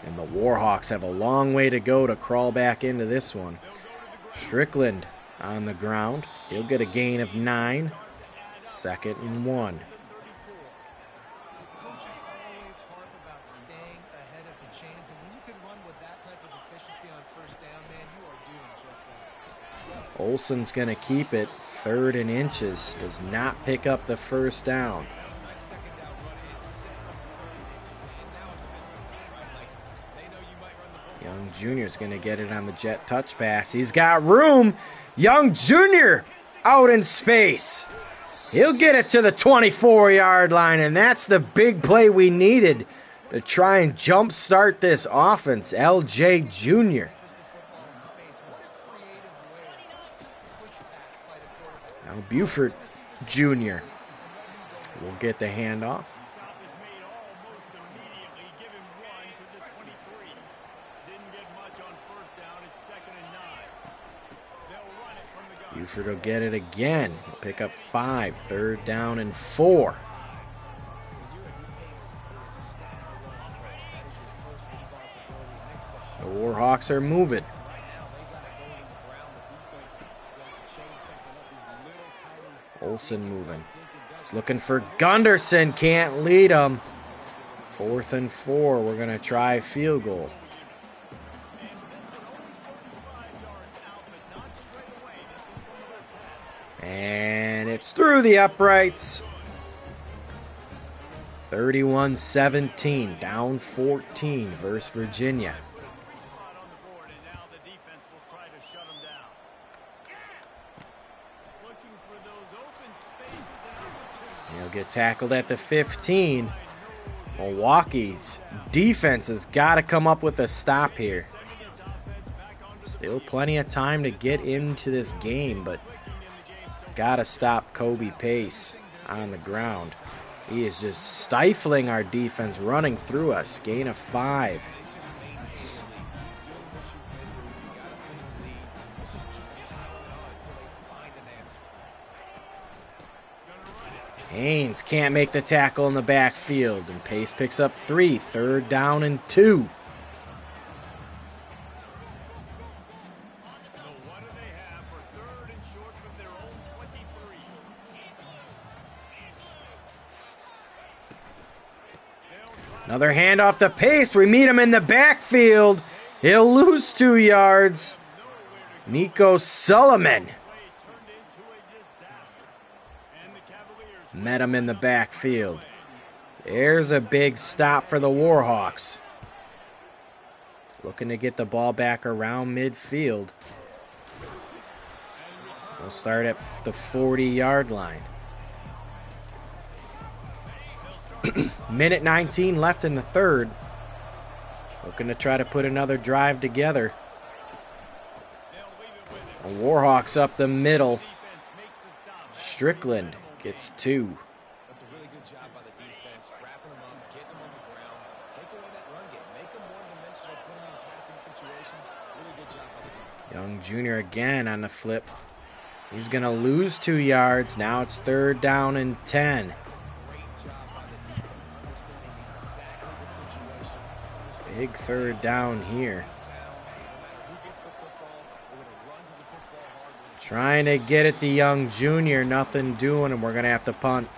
And the Warhawks have a long way to go to crawl back into this one. Strickland on the ground. He'll get a gain of 9. 2nd and 1. Coaches always harp about staying ahead of the chains, and when you can run with that type of efficiency on first down, man, you are doing just that. Olsen's going to keep it. 3rd and inches. Does not pick up the first down. Young Jr.'s going to get it on the jet touch pass. He's got room. Young Jr. out in space. He'll get it to the 24-yard line, and that's the big play we needed to try and jumpstart this offense. LJ Jr. Now Buford Jr. will get the handoff. Buford will get it again. He'll pick up 5. 3rd down and 4. The Warhawks are moving. Olsen moving. He's looking for Gunderson. Can't lead him. 4th and 4. We're going to try field goal. And it's through the uprights. 31-17, down 14 versus Virginia. He'll get tackled at the 15. Milwaukee's defense has got to come up with a stop here. Still plenty of time to get into this game, but gotta stop Kobe Pace on the ground. He is just stifling our defense, running through us. Gain of 5. Haynes can't make the tackle in the backfield, and Pace picks up 3. 3rd down and 2. Another handoff to Pace. We meet him in the backfield. He'll lose 2 yards. Nico Sullivan met him in the backfield. There's a big stop for the Warhawks. Looking to get the ball back around midfield. We'll start at the 40-yard line. Minute 19 left in the third. Looking to try to put another drive together. The Warhawks up the middle. Strickland gets 2. That's a really good job by the defense, wrapping them up, getting them on the ground, take away that run game, make them one-dimensional, put them in passing situations. Really good job by the defense. Young Jr. again on the flip. He's going to lose 2 yards. Now it's 3rd down and 10. Big 3rd down here. Trying to get it to Young Jr. Nothing doing, and we're going to have to punt.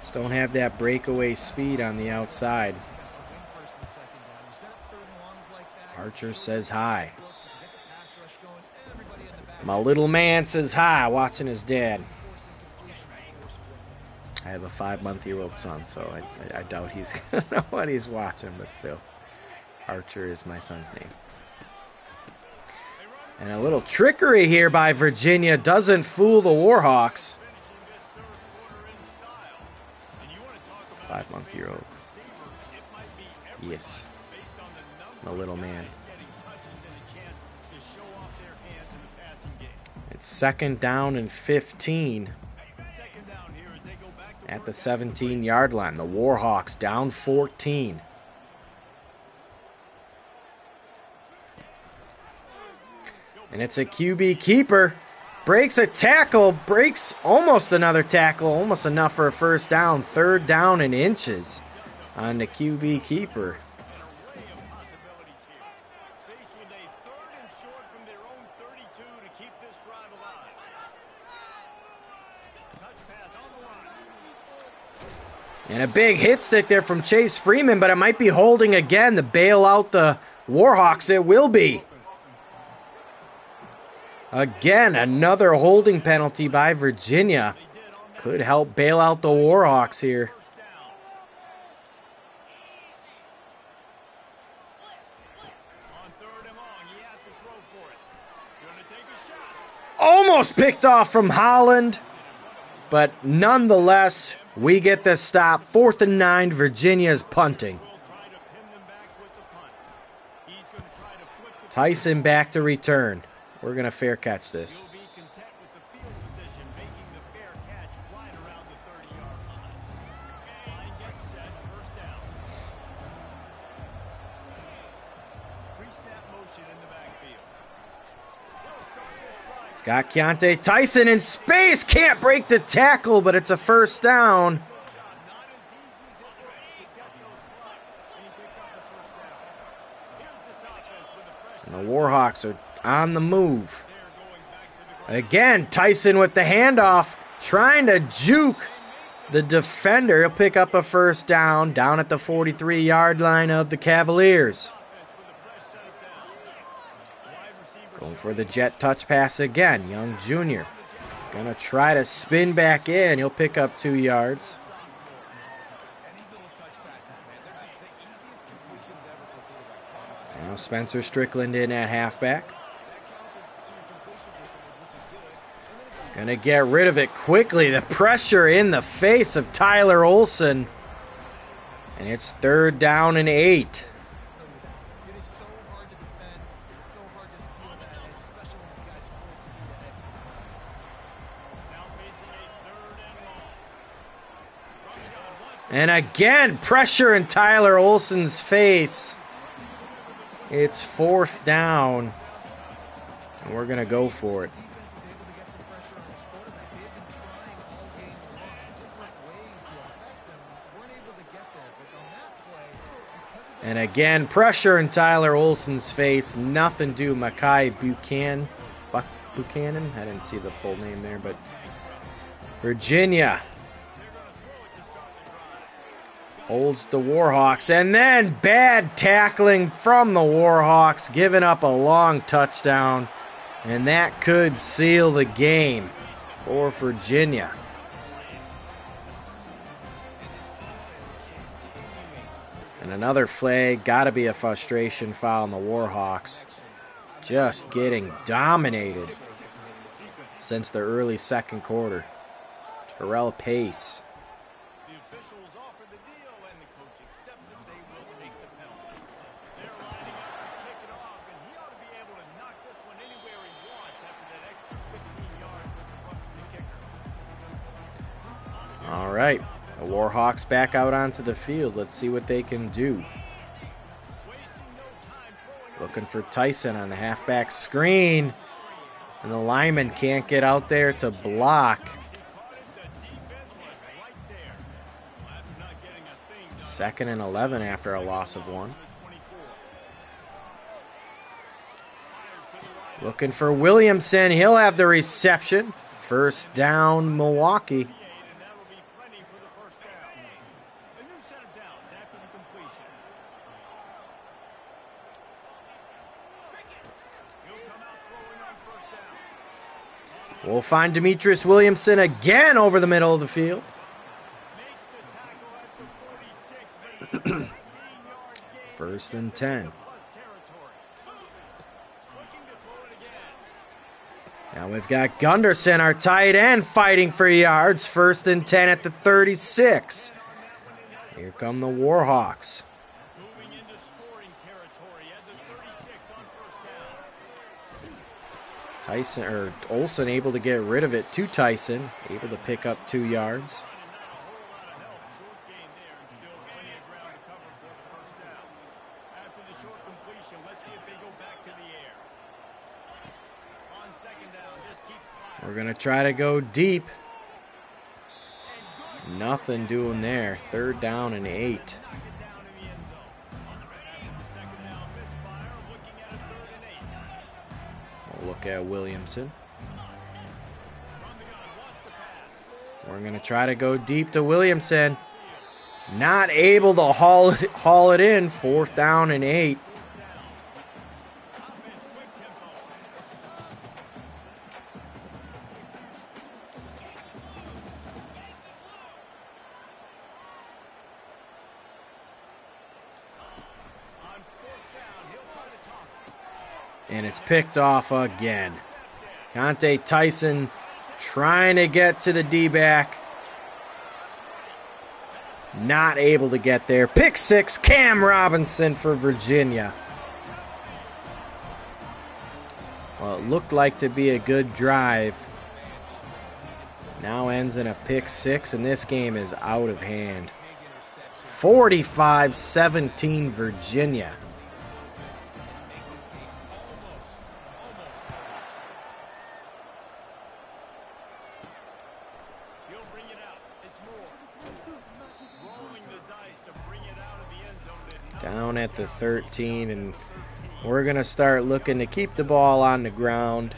Just don't have that breakaway speed on the outside. Archer says hi. My little man says hi, watching his dad. I have a 5-month-old son, so I doubt he's gonna know what he's watching, but still. Archer is my son's name. And a little trickery here by Virginia doesn't fool the Warhawks. 5-month-old. Yes. The little man. It's 2nd down and 15. At the 17-yard line. The Warhawks down 14. And it's a QB keeper. Breaks a tackle. Breaks almost another tackle. Almost enough for a first down. 3rd down and inches on the QB keeper. And a big hit stick there from Chase Freeman, but it might be holding again to bail out the Warhawks. It will be. Again, another holding penalty by Virginia. Could help bail out the Warhawks here. Almost picked off from Holland, but nonetheless, we get the stop. 4th and 9, Virginia's punting. Tyson back to return. We're going to fair catch this. It's got Keontae Tyson in space. Can't break the tackle, but it's a first down. And the Warhawks are on the move. Again, Tyson with the handoff, trying to juke the defender. He'll pick up a first down at the 43-yard line of the Cavaliers. Going for the jet touch pass again. Young Jr. Gonna try to spin back in. He'll pick up 2 yards. Now Spencer Strickland in at halfback. Gonna get rid of it quickly. The pressure in the face of Tyler Olson. And it's 3rd down and 8. It is so hard to defend. It's so hard to seal that edge, especially when this guy's full speed ahead. And again, pressure in Tyler Olson's face. It's 4th down. And we're gonna go for it. And again, pressure in Tyler Olson's face. Nothing to Makai Buchanan. Buchanan? I didn't see the full name there, but Virginia holds the Warhawks. And then bad tackling from the Warhawks, giving up a long touchdown. And that could seal the game for Virginia. And another flag, got to be a frustration foul on the Warhawks. Just getting dominated since the early 2nd quarter. Terrell Pace. The officials offer the deal, and the coach accepts it. They will take the penalty. They're lining up to kick it off, and he ought to be able to knock this one anywhere he wants after that extra 15 yards with the run from the kicker. All right. The Warhawks back out onto the field. Let's see what they can do. Looking for Tyson on the halfback screen. And the lineman can't get out there to block. 2nd and 11 after a loss of 1. Looking for Williamson. He'll have the reception. First down, Milwaukee. We'll find Demetrius Williamson again over the middle of the field. First and 10. Now we've got Gunderson, our tight end, fighting for yards. First and 10 at the 36. Here come the Warhawks. Moving into scoring territory at the 36 on first down. Olsen able to get rid of it to Tyson, able to pick up 2 yards. Not a whole lot of help. Short gain there and still plenty of ground to cover for the first down. After the short completion, let's see if they go back to the air. On second down, this keeps firing. We're going to try to go deep. Nothing doing there. Third down and 8. Knock it down in the end zone. After the second down misfire, looking at a third and 8. We'll look at Williamson. From the gun, wants to pass. We're going to try to go deep to Williamson. Not able to haul it in. Fourth down and 8. Offense, quick tempo. On fourth down, he'll try to toss it. And it's picked off again. Conte Tyson trying to get to the D-back. Not able to get there. Pick 6, Cam Robinson for Virginia. Well, it looked like to be a good drive. Now ends in a pick 6, and this game is out of hand. 45-17 Virginia. He'll bring it out. It's more. Rolling the dice to bring it out of the end zone. Down at the 13, and we're going to start looking to keep the ball on the ground,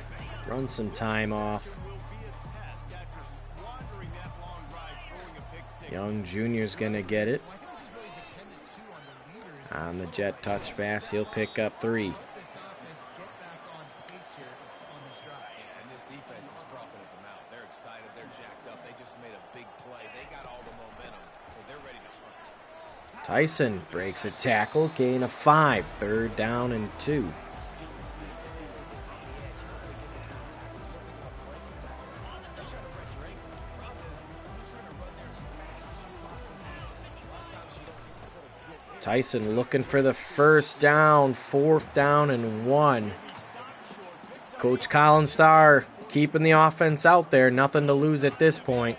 run some time off. Will be a test after squandering that long drive, throwing a pick 6. Young Jr.'s going to get it. I think this is really dependent too on the leaders. On the jet touch pass, he'll pick up 3. Help this offense get back on pace here on this drive. And this defense is frothing at the mouth. They're excited. They're jacked up. They just made a big play. They got all the momentum, so they're ready to hunt. Tyson breaks a tackle, gain of 5, third down and 2. Tyson looking for the first down, fourth down and 1. Coach Colin Starr keeping the offense out there, nothing to lose at this point.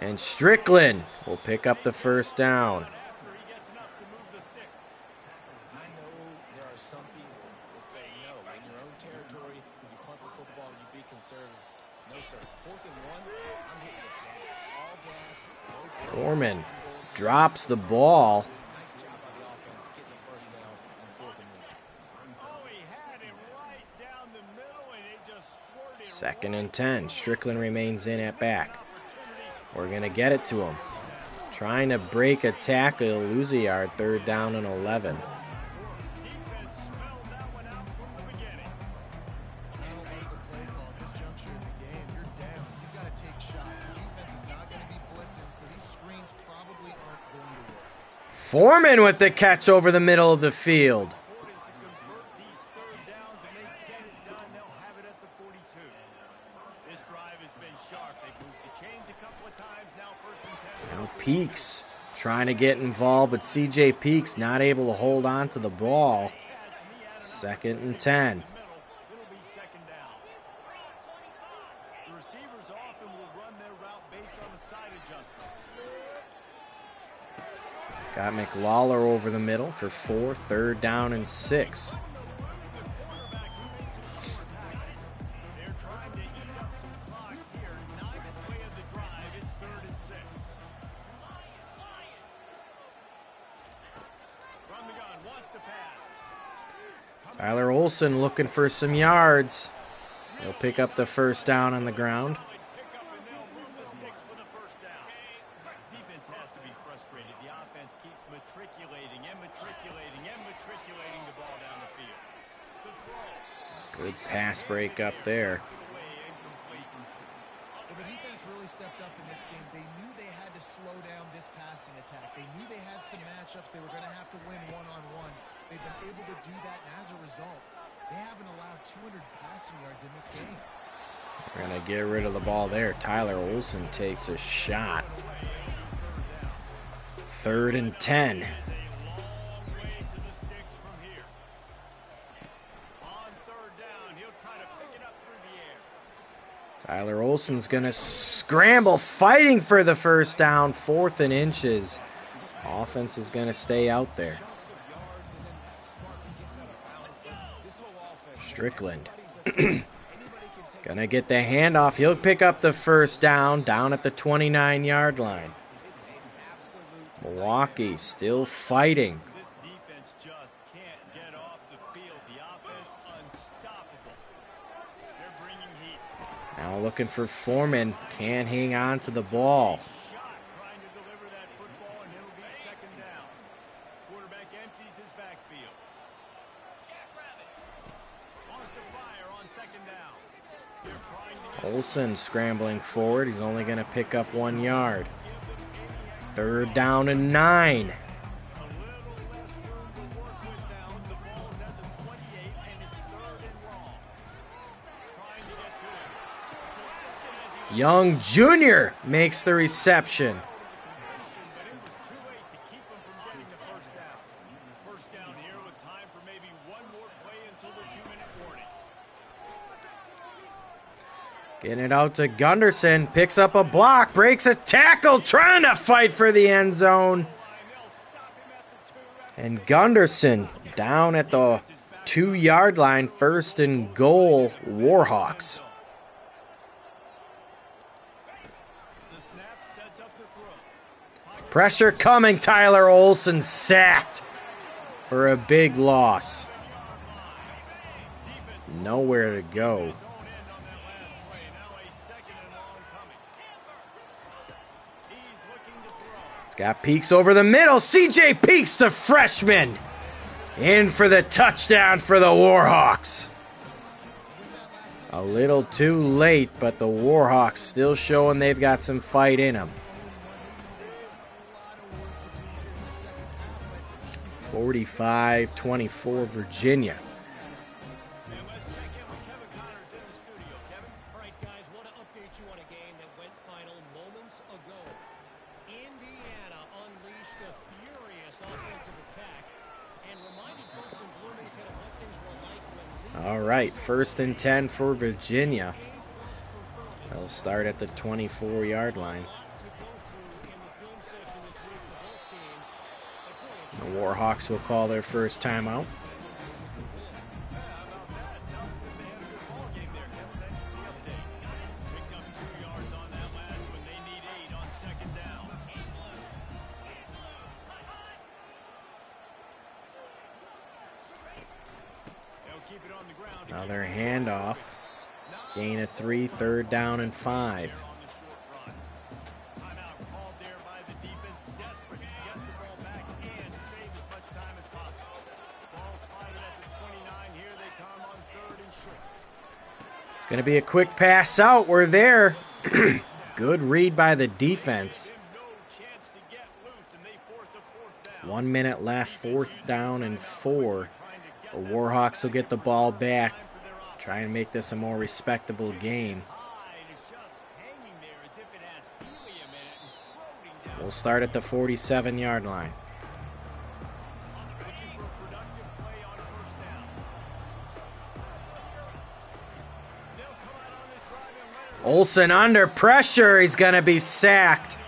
And Strickland will pick up the first down. After he gets enough to move the sticks. I know there are some people that say no. In your own territory, you punt the football, you be conservative. No, sir. 4th and 1, I'm hitting the gas. All gas. No Foreman drops the ball. nice job by the offense getting the first down on 4th and 1. Oh, he had it right down the middle, and it just squirted. Second and 10. Strickland remains in at back. We're going to get it to him. Trying to break a tackle, he'll lose a yard. Third down and 11. Defense smelled that one out from the beginning. I don't like the play call at this juncture in the game. You're down. You've got to take shots. The defense is not going to be blitzing, so these screens probably aren't going to work. Foreman with the catch over the middle of the field. Important to convert these third downs, and they get it done. They'll have it at the 42. This drive has been sharp. They've moved the chains a couple of times. Now first and 10. Now Peaks trying to get involved, but CJ Peaks not able to hold on to the ball. Second and 10. Middle, it'll be second down. The receivers often will run their route based on the side adjustment. Got McLawler over the middle for 4, third down and 6. The quarterback who makes a short hack. They're trying to eat up some clock here. 9th play of the drive. It's 3rd and 6. From the gun, wants to pass. Tyler Olsen looking for some yards. He'll pick up the first down on the ground. Solid pickup, and they'll move the sticks for the first down. Defense has to be frustrated. The offense keeps matriculating and matriculating and matriculating the ball down the field. The throw. Good pass break up there. Away, incomplete. Well, the defense really stepped up in this game. They knew they had to slow down this passing attack. They knew they had some matchups they were going to have to win one-on-one. They've been able to do that, and as a result, they haven't allowed 200 passing yards in this game. We're going to get rid of the ball there. Tyler Olsen takes a shot. 3rd and 10. Tyler Olsen's going to scramble, fighting for the first down, 4th and inches. Offense is going to stay out there. Strickland. Going to get the handoff. He'll pick up the first down at the 29-yard line. Milwaukee still fighting. This defense just can't get off the field. The offense unstoppable. They're bringing heat. Now looking for Foreman. Can't hang on to the ball. Shot trying to deliver that football, and it'll be 2nd down. Quarterback empties his backfield. Wants to fire on 2nd down. They're trying to get Olsen scrambling forward. He's only going to pick up 1 yard. 3rd down and 9. a little less room to work with now. The ball's at the 28, and it's 3rd and long. Trying to get to him. Blasted as he Young Jr. makes the reception. but it was too late to keep him from getting the 1st down. 1st down here with time for maybe one more play until the 2-minute warning. Getting it out to Gunderson. Picks up a block. Breaks a tackle. Trying to fight for the end zone. And Gunderson down at the 2-yard line. 1st and goal, Warhawks. The snap sets up the throw. Pressure coming. Tyler Olsen sacked for a big loss. Nowhere to go. Got Peaks over the middle. CJ Peaks, the freshman, in for the touchdown for the Warhawks. A little too late, but the Warhawks still showing they've got some fight in them. 45-24 Virginia. All right, guys, want to update you on a game that went final moments ago. Indiana unleashed a furious offensive attack and reminded folks in Bloomington of what things were like when All right, 1st and 10 for Virginia. They'll start at the 24-yard line. The Warhawks will call their first timeout. Another handoff. Gain of 3, 3rd down and 5. It's going to be a quick pass out. We're there. Good read by the defense. 1 minute left, 4th down and 4. The Warhawks will get the ball back. Try and make this a more respectable game. We'll start at the 47-yard line. Olsen under pressure. He's going to be sacked.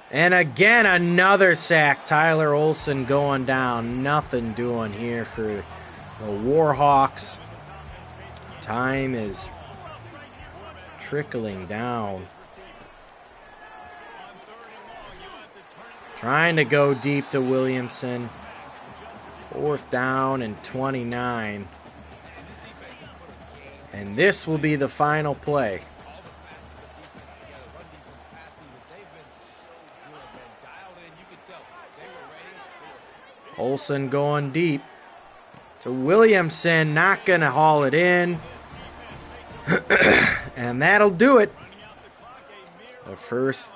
And again, another sack. Tyler Olsen going down. Nothing doing here for the Warhawks. Time is trickling down. Trying to go deep to Williamson. 4th down and 29. And this will be the final play. Olsen going deep to Williamson, not going to haul it in. And that'll do it. The first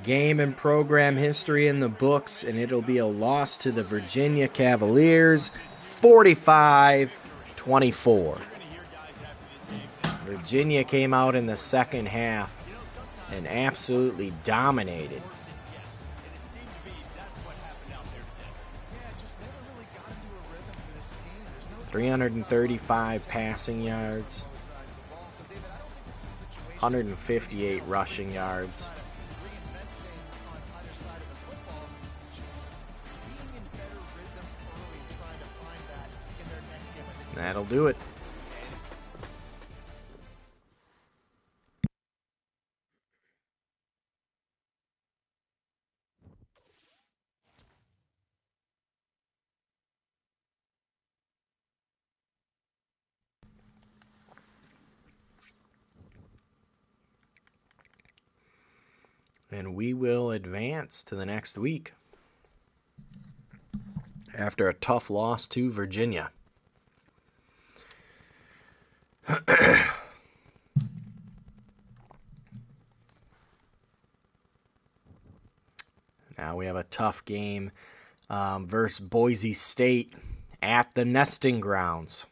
game in program history in the books, and it'll be a loss to the Virginia Cavaliers, 45-24. Virginia came out in the second half and absolutely dominated. 335 passing yards, 158 rushing yards. That'll do it. And we will advance to the next week after a tough loss to Virginia. Now we have a tough game versus Boise State at the Nesting Grounds.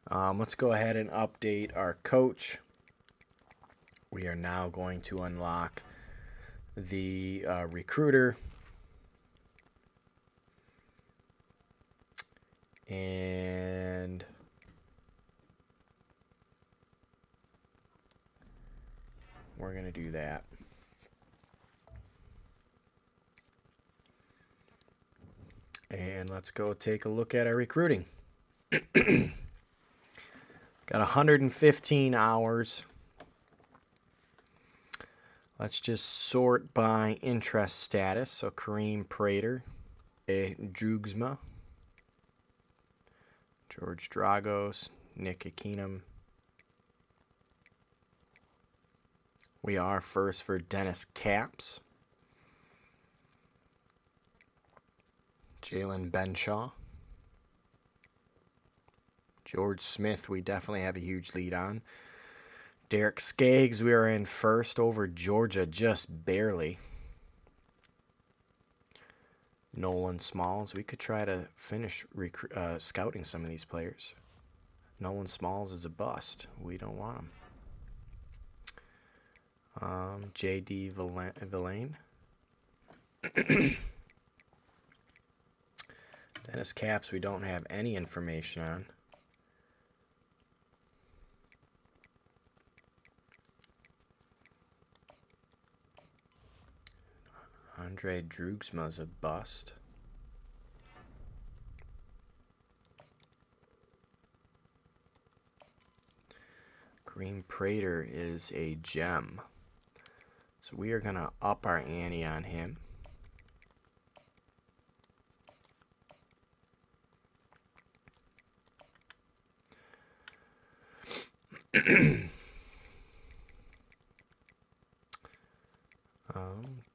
Let's go ahead and update our coach. We are now going to unlock the recruiter. And we're going to do that. And let's go take a look at our recruiting. Got 115 hours. Let's just sort by interest status. So Kareem Prater, Drugsma, George Dragos, Nick Akinum. We are first for Dennis Capps, Jalen Benshaw, George Smith, we definitely have a huge lead on. Derek Skaggs, we are in first over Georgia, just barely. Nolan Smalls, we could try to finish scouting some of these players. Nolan Smalls is a bust. We don't want him. J.D. Villain. Dennis Capps, we don't have any information on. Andre Drugsma's a bust. Kareem Prater is a gem. So we are going to up our ante on him.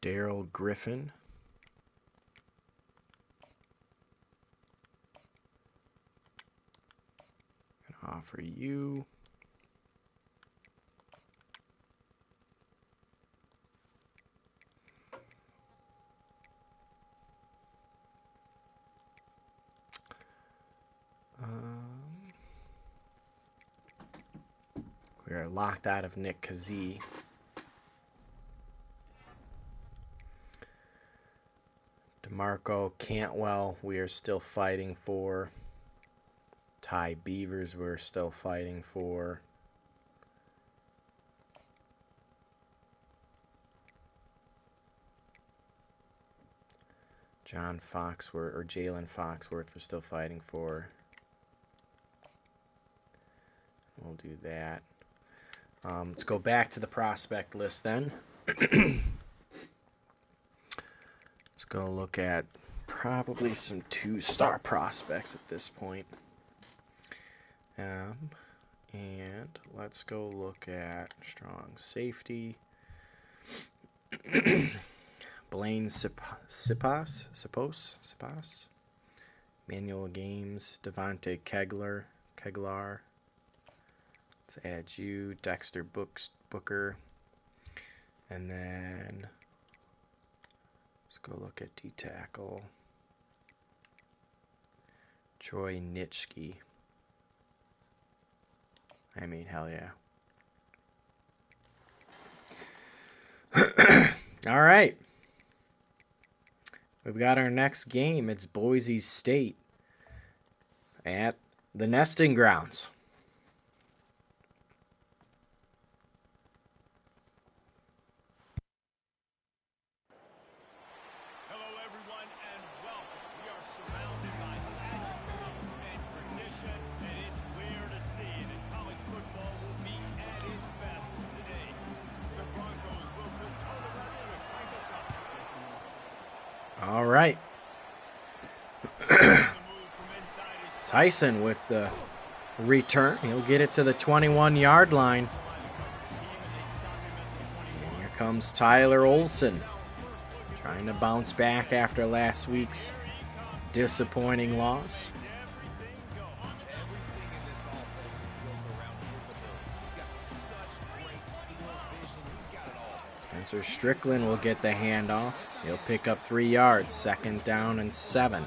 Daryl Griffin. Gonna offer you. We are locked out of Nick Kazee. DeMarco Cantwell, we are still fighting for. Ty Beavers, we're still fighting for. John Foxworth, or Jalen Foxworth, we're still fighting for. We'll do that. Let's go back to the prospect list then. Let's go look at probably some 2-star prospects at this point. And let's go look at strong safety. Blaine Sipas, Manuel Games, Devontae Keglar. Let's add you, Dexter Booker, and then let's go look at D-tackle. Troy Nitschke. I mean, hell yeah. All right. We've got our next game. It's Boise State at the Nesting Grounds. Hello, everyone, and welcome. We are surrounded by passion and tradition, and it's clear to see that college football will be at its best today. The Broncos will put total revenue to crank us up. All right. The move from inside is Tyson with the return. He'll get it to the 21-yard line. And here comes Tyler Olson, trying to bounce back after last week's disappointing loss. Everything in this offense is built around his ability. He's got such great field vision. He's got it all. Spencer Strickland will get the handoff. He'll pick up 3 yards, 2nd down and 7.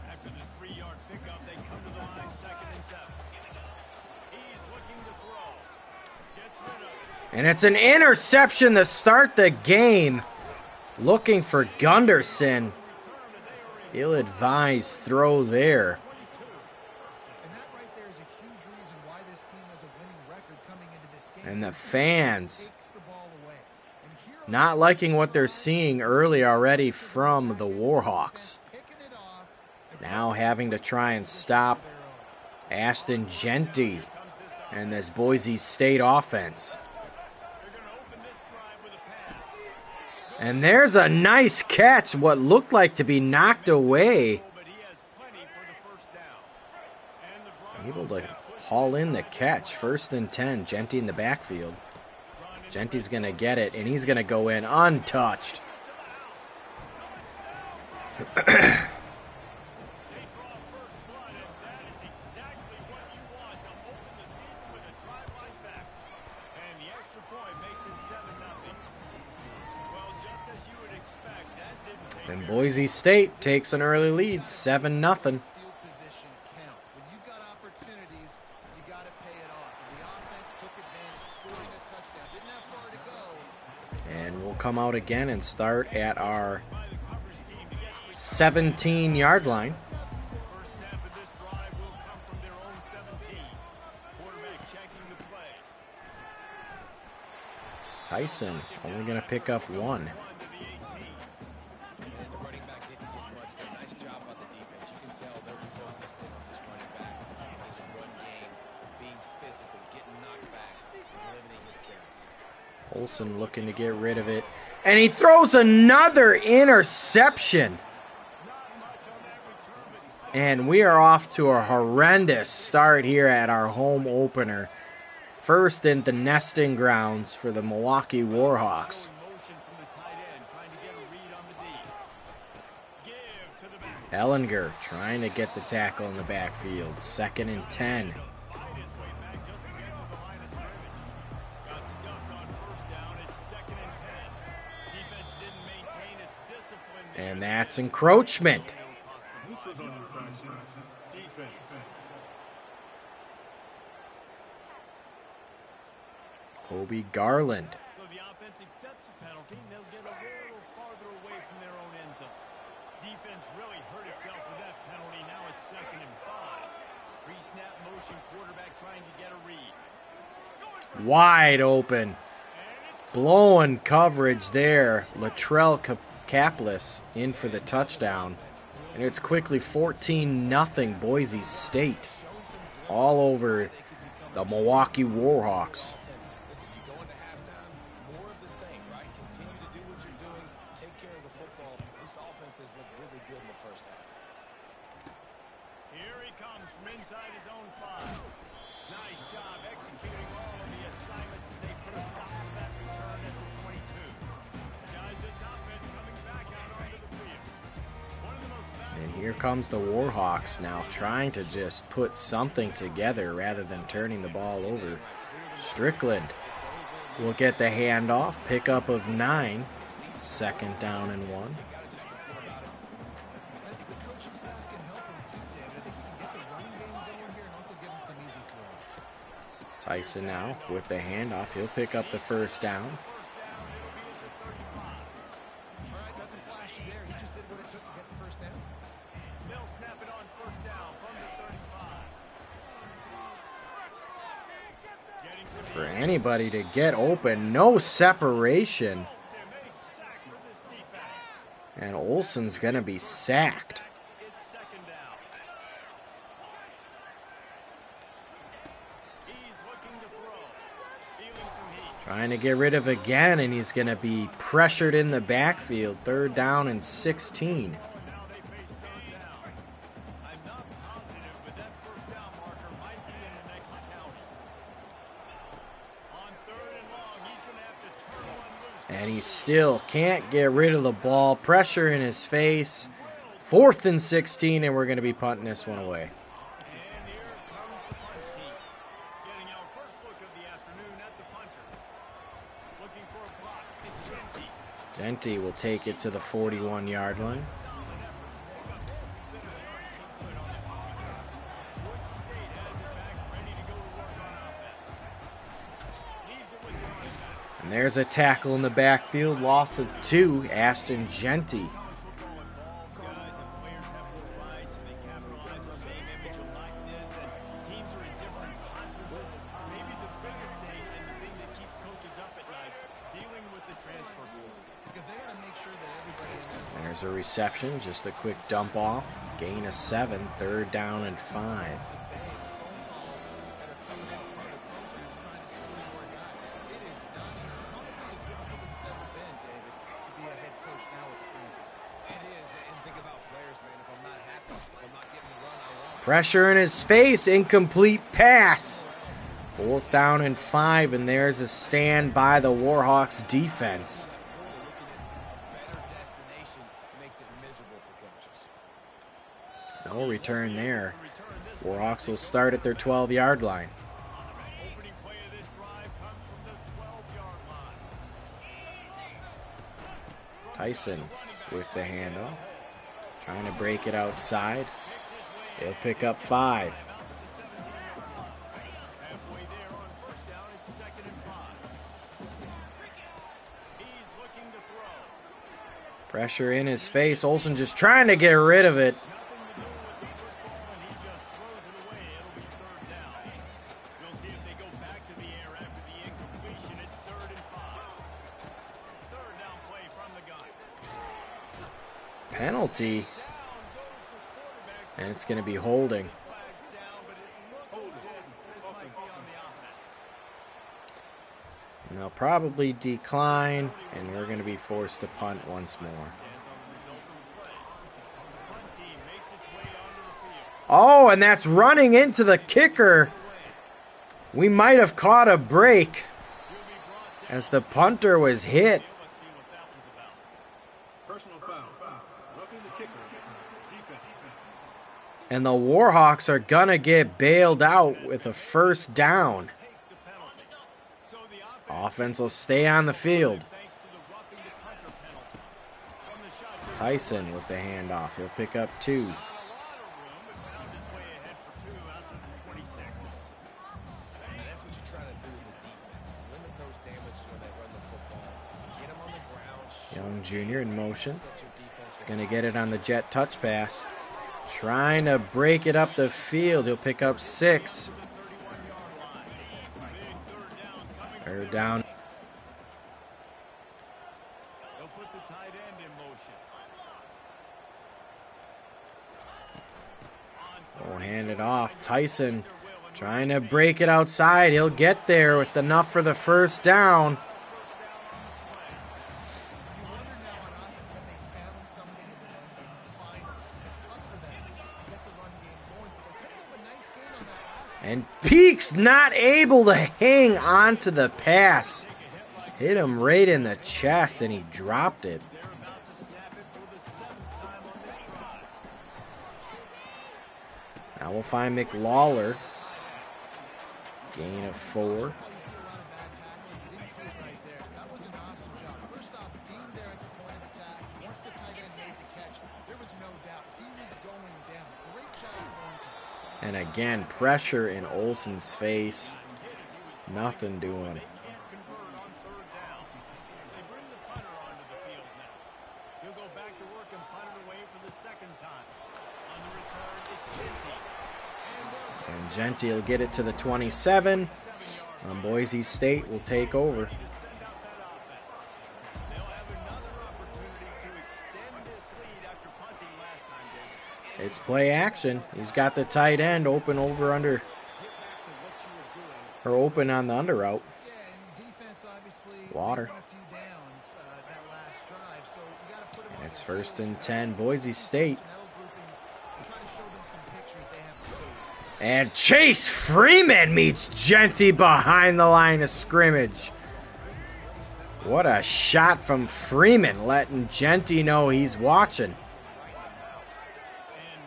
after the 3-yard pickup. They come to the line, 2nd and 7. He's looking to throw. Gets rid of it. And it's an interception to start the game. Looking for Gunderson. Ill-advised throw there. And that right there is a huge reason why this team has a winning record coming into this game. And the fans Takes the ball away. And here on not liking what they're seeing early already from the Warhawks. picking it off and Now having to try and stop Ashton Genty and this Boise State offense. They're going to open this drive with a pass. And there's a nice catch, what looked like to be knocked away. But he has plenty for the first down. And the Broncos Able to have pushed haul in the catch. 1st and 10, Genty in the backfield. Genty's going to get it, and he's going to go in untouched. They draw first blood, and that is exactly what you want to open the season with a drive like that. And the extra point makes it 7-0. Well, just as you would expect, that didn't take And care of Boise State takes an early lead, 7-0. field position count. When you've got opportunities, you got to pay it off. And the offense took advantage, scoring a touchdown. Didn't have far to go. And we'll come out again and start at our 17-yard line. First snap of this drive will come from their own 17. Quarterback checking the play. Tyson only going to pick up 1. Run to the 18. And the running back didn't get much there. Nice job on the defense. You can tell they're focused in on this running back, this run game, being physical, getting knockbacks, and limiting his carries. Olsen looking to get rid of it. And he throws another interception. And we are off to a horrendous start here at our home opener. First in the Nesting Grounds for the Milwaukee Warhawks. Motion from the tight end, trying to get a read on the D. Give to the back. Ellinger trying to get the tackle in the backfield. 2nd and 10. Fight his way back just to get to the line of scrimmage. Got stuffed on first down. It's 2nd and 10. Defense didn't maintain its discipline there. And that's encroachment. Neutral zone infraction. Defense. Kobe Garland. So the offense accepts the penalty, and they'll get a little farther away from their own end zone. Defense really hurt itself with that penalty. Now it's 2nd and 5. Pre-snap motion, quarterback trying to get a read. Going for Wide open. Blowing coverage there. Latrell Caplis in for the touchdown. And it's quickly 14-0 Boise State. All over the Milwaukee Warhawks. Listen, you go into halftime, more of the same, right? Continue to do what you're doing. Take care of the football. This offense has looked really good in the first half. Here he comes from inside his own 5. Nice job executing all of the assignments as they put a stop to that return at the 25. here comes the Warhawks now, trying to just put something together rather than turning the ball over. Strickland will get the handoff, pickup of 9, 2nd down and 1. I think the coaching staff can help him too, David. I think we can get the running game going here and also give him some easy throws. Tyson now with the handoff. He'll pick up the 1st down. All right, nothing flashy there. He just did what it took to get the first down. They'll snap it on 1st down from the 35. Getting some For anybody to get open, no separation. ultimate sack for this defense. And Olsen's going to be sacked. It's 2nd down. He's looking to throw. Feeling some heat. Trying to get rid of again, and he's going to be pressured in the backfield. 3rd down and 16. Now they face 3rd down. I'm not positive, but that 1st down marker might be in the next county. On 3rd and long, he's going to have to turn one loose. And he still can't get rid of the ball. Pressure in his face. 4th and 16, and we're going to be punting this one away. And here comes the punt team. Getting our first look of the afternoon at the punter. Looking for a block. It's Genty. Genty will take it to the 41-yard line. Solid effort. They got everything they could on that punter. Boise State has it back, ready to go to work on offense. Leaves it with the running back. And there's a tackle in the backfield. Loss of 2. Ashton Genty. College football involves guys and players have more rights and they capitalize on name, image, and likeness, and teams are in different conferences. Maybe the biggest thing and the thing that keeps coaches up at night, dealing with the transfer rule. Because they got to make sure that everybody in there. There's a reception. Just a quick dump off. Gain of 7. 3rd down and 5. Pressure in his face. Incomplete pass. 4th down and 5. And there's a stand by the Warhawks defense. No return there. Warhawks will start at their 12-yard line. Opening play of this drive comes from the 12-yard line. Tyson with the handoff. Trying to break it outside. He'll pick up 5. Halfway there on 1st down, it's 2nd and 5. He's looking to throw. Pressure in his face. Olsen just trying to get rid of it. Nothing to do with the football, and he just throws it away. It'll be 3rd down. We'll see if they go back to the air after the incompletion. It's 3rd and 5. 3rd down play from the gun. Penalty. Down goes the quarterback. And it's going to be holding. Flags down, but it looks as if this might be on the offense. And they'll probably decline, and we're going to be forced to punt once more. Stands on the result of the play. The punt team makes its way onto the field. Oh, and that's running into the kicker. We might have caught a break He'll be brought down. as the punter was hit. Let's see what that one's about. Personal foul. Roughing the kicker. Defense. And the Warhawks are going to get bailed out with a 1st down. Take the penalty. So the Offense will stay on the field. thanks to the roughing the punter penalty. From the shotgun. Tyson with the handoff. He'll pick up 2. Not a lot of room, but found his way ahead for 2 out to the 26. And that's what you're trying to do as a defense. Limit those damages when they run the football. Get them on the ground. Young junior in motion. Set your defense He's going to get it on the jet touch pass. Trying to break it up the field. He'll pick up 6. 3rd down. They'll put the tight end in motion. Oh, hand it off. Tyson trying to break it outside. He'll get there with enough for the 1st down. You wonder now on offense have they found something in the run game finally. It's been tough for them to get the run game going, but they picked up a nice gain on that last one. And Peaks not able to hang on to the pass. Hit him right in the chest and he dropped it. They're about to snap it for the 7th time on this drive. Now we'll find McLawler. Gain of 4. You see a lot of bad tackling. You didn't see it right there. That was an awesome job. First off, being there at the point of attack. Once the tight end made the catch, there was no doubt he was going down. Great job throwing to him. And again, pressure in Olsen's face. Nothing doing. Convert on third down. They bring the punter onto the field now. He'll go back to work and punt it away for the second time. On the return, it's Genty. And Genty will get it to the 27. Boise State will take over. Send out that offense. They'll have another opportunity to extend this lead after punting last time, David. It's play action. He's got the tight end open over under, Get back to what you were doing. or open on the under route. Yeah, and defense obviously Water. won a few downs that last drive, so you got to put them on It's their first heels and here. 10, Boise State. Personnel groupings, try to show them some pictures they have to see. And Chase Freeman meets Genty behind the line of scrimmage. What a shot from Freeman, letting Genty know he's watching. And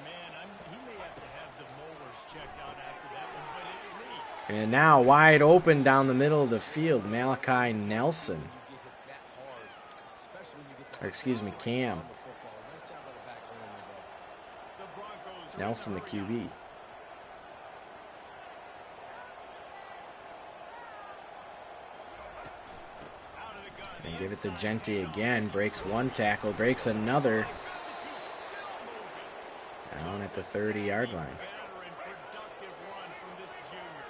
man, he may have to have the molars checked out after that one, but at least And now wide open down the middle of the field, Malachi Nelson. You get hit that hard, especially when you get that Or excuse me, Cam. on the football. Nice job by the back holding the ball. the Broncos are Nelson, the QB. out of the gun. And give it to Genty again. Breaks one tackle, breaks another. Down at the 30-yard line. Veteran productive run from this junior.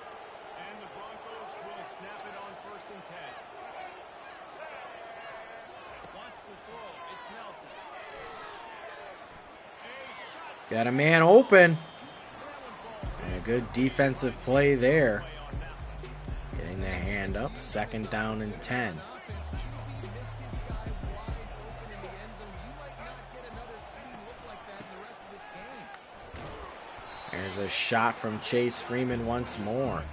And the Broncos will snap it on first and 10. Wants to throw. It's Nelson. A shot. He's got a man open. That one falls And a good defensive play there. Getting the hand up. Second down and 10. Offense, QB missed his guy wide open in the end zone. You might not get another clean look like that in the rest of this game. There's a shot from Chase Freeman once more.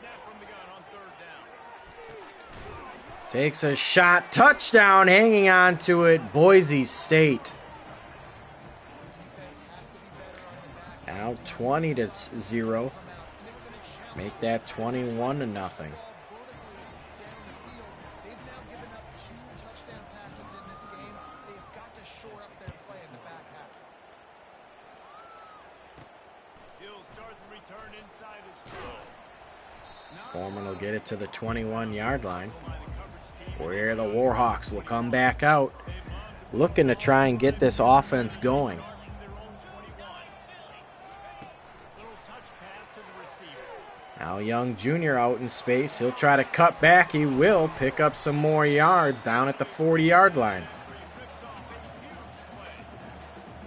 Snap from the gun on third down. Takes a shot. Touchdown. Hanging on to it. Boise State. Defense has to be better on the back. Now 20-0. Make that 21-0. Vertically down the field. They've now given up 2 touchdown passes in this game. They've got to shore up their play in the back half. He'll start the return inside his throw. Foreman will get it to the 21-yard line, where the Warhawks will come back out, looking to try and get this offense going. Their own 21. Little touch pass to the receiver. Now Young Jr. out in space. He'll try to cut back. He will pick up some more yards down at the 40-yard line.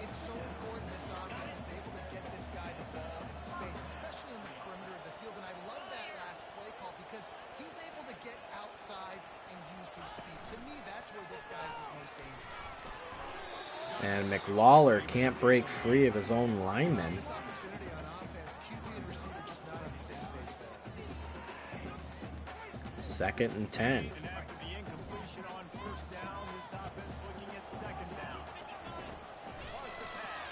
It's so important this offense is able to get this guy the ball in space, especially in the perimeter of the field. And I love that last play call because he's able to get outside and use his speed. To me, that's where this guy is his most dangerous. And McLawler can't break free of his own lineman. Missed opportunity on offense. QB and receiver just not on the same page there. Second and 10. And after the incompletion on first down, this offense looking at second down. Wants to pass.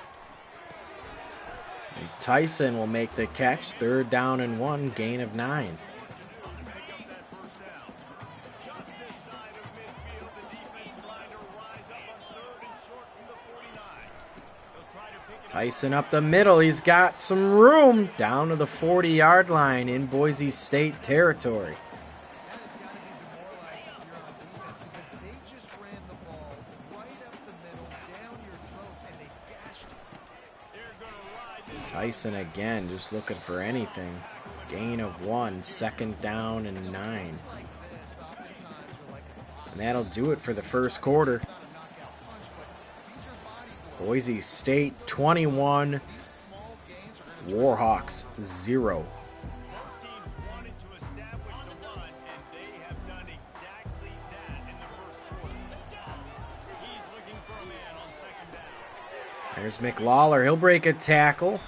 And Tyson will make the catch. Third down and 1. Gain of 9. Pick up that first down. Just this side of midfield, the defense trying to rise up on third and short from the 49. They'll try to pick it up. Tyson up the middle. He's got some room down to the 40-yard line in Boise State territory. That has got to be demoralizing if you're on defense because they just ran the ball right up the middle, down your throats, and they gashed you. They're going to ride this. Tyson again, just looking for anything. Gain of 1, second down and 9. Like this, oftentimes you're like, And that'll do it for the first quarter. not a knockout punch, but these are body blows. Boise State 21, These small gains are going to Warhawks 0. Both teams wanted to establish the run, and they have done exactly that in the first quarter. He's looking for a man on second down. There's McLawler. He'll break a tackle.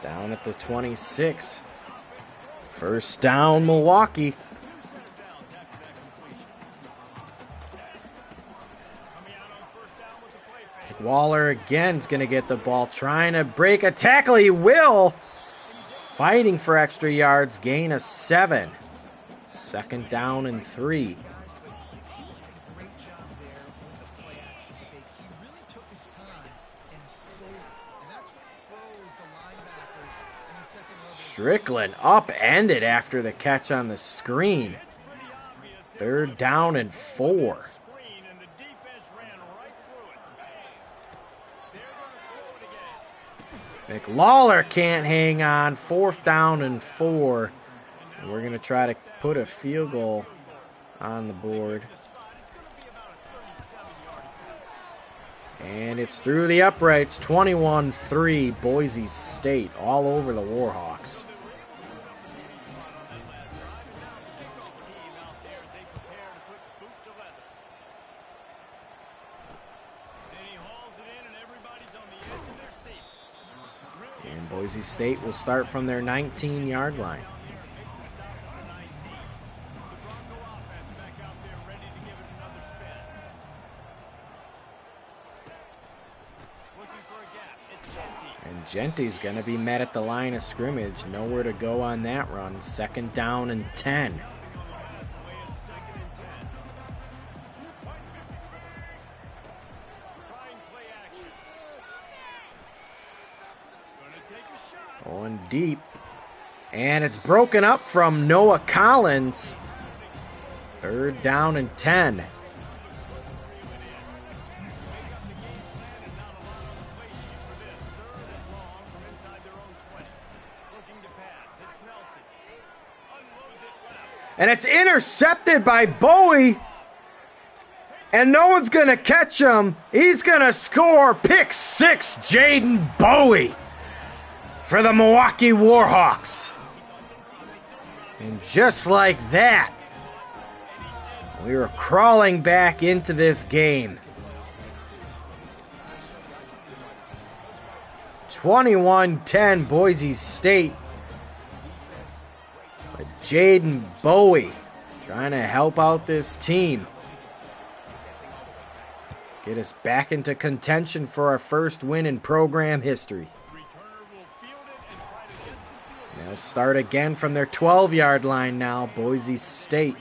Down at the 26. First down, Milwaukee. Set him down after that completion. Waller again is going to get the ball, trying to break a tackle. He will. Fighting for extra yards, gain of 7. 2nd down and 3. Great job there with the play action fake. He really took his time and sold it. And that's what froze the linebackers in the second level. Strickland upended after the catch on the screen. 3rd down and 4. McLawler can't hang on. 4th down and 4. And we're going to try to put a field goal on the board. And it's through the uprights. 21-3 Boise State all over the Warhawks. And Boise State will start from their 19-yard line. And Genty's going to be met at the line of scrimmage. Nowhere to go on that run. 2nd down and 10. Going deep. And it's broken up from Noah Collins. 3rd down and 10. And it's intercepted by Bowie. And no one's going to catch him. He's going to score. Pick 6, Jaden Bowie for the Milwaukee Warhawks. And just like that, we were crawling back into this game. 21-10 Boise State. But Jaden Bowie trying to help out this team. Get us back into contention for our first win in program history. They'll start again from their 12-yard line now, Boise State.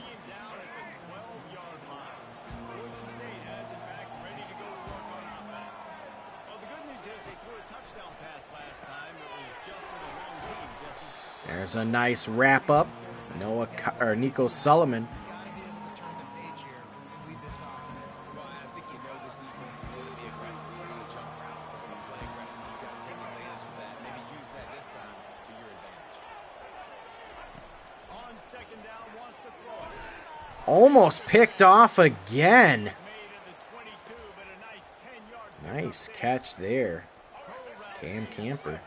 There's a nice wrap up. Nico Solomon. Almost picked off again. Nice catch there. Cam Camper.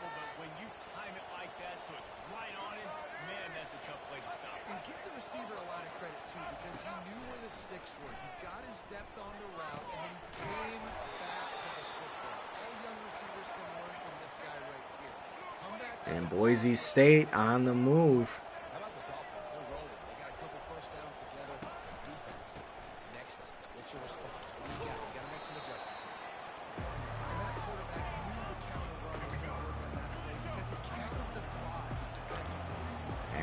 And give the receiver a lot of credit too, because he knew where the sticks were. He got his depth on the route, and then he came back to the football. All young receivers can learn from this guy right here. Come back to And Boise State on the move. How about this offense? They're rolling. They got a couple first downs together. Defense. Next, what's your response? What do you got? You got to make some adjustments here. And that quarterback knew the counter run was going to work on that play because he counted the quads defensively.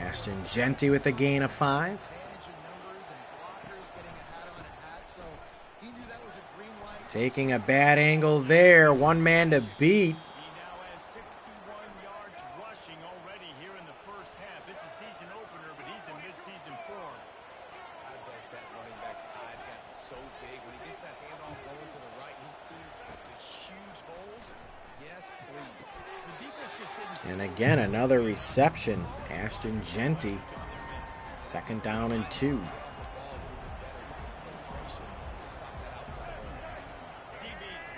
Ashton Genty with a gain of 5. Advantage in numbers and blockers getting a hat on a hat, so he knew that was a green light. Taking a bad angle there. One man to beat. He now has 61 yards rushing already here in the first half. It's a season opener, but he's in mid-season form. I bet that running back's eyes got so big when he gets that handoff going to the right. He sees the huge holes. Yes, please. The defense just didn't. And again, another reception. Ashton Genty. 2nd down and 2. DB's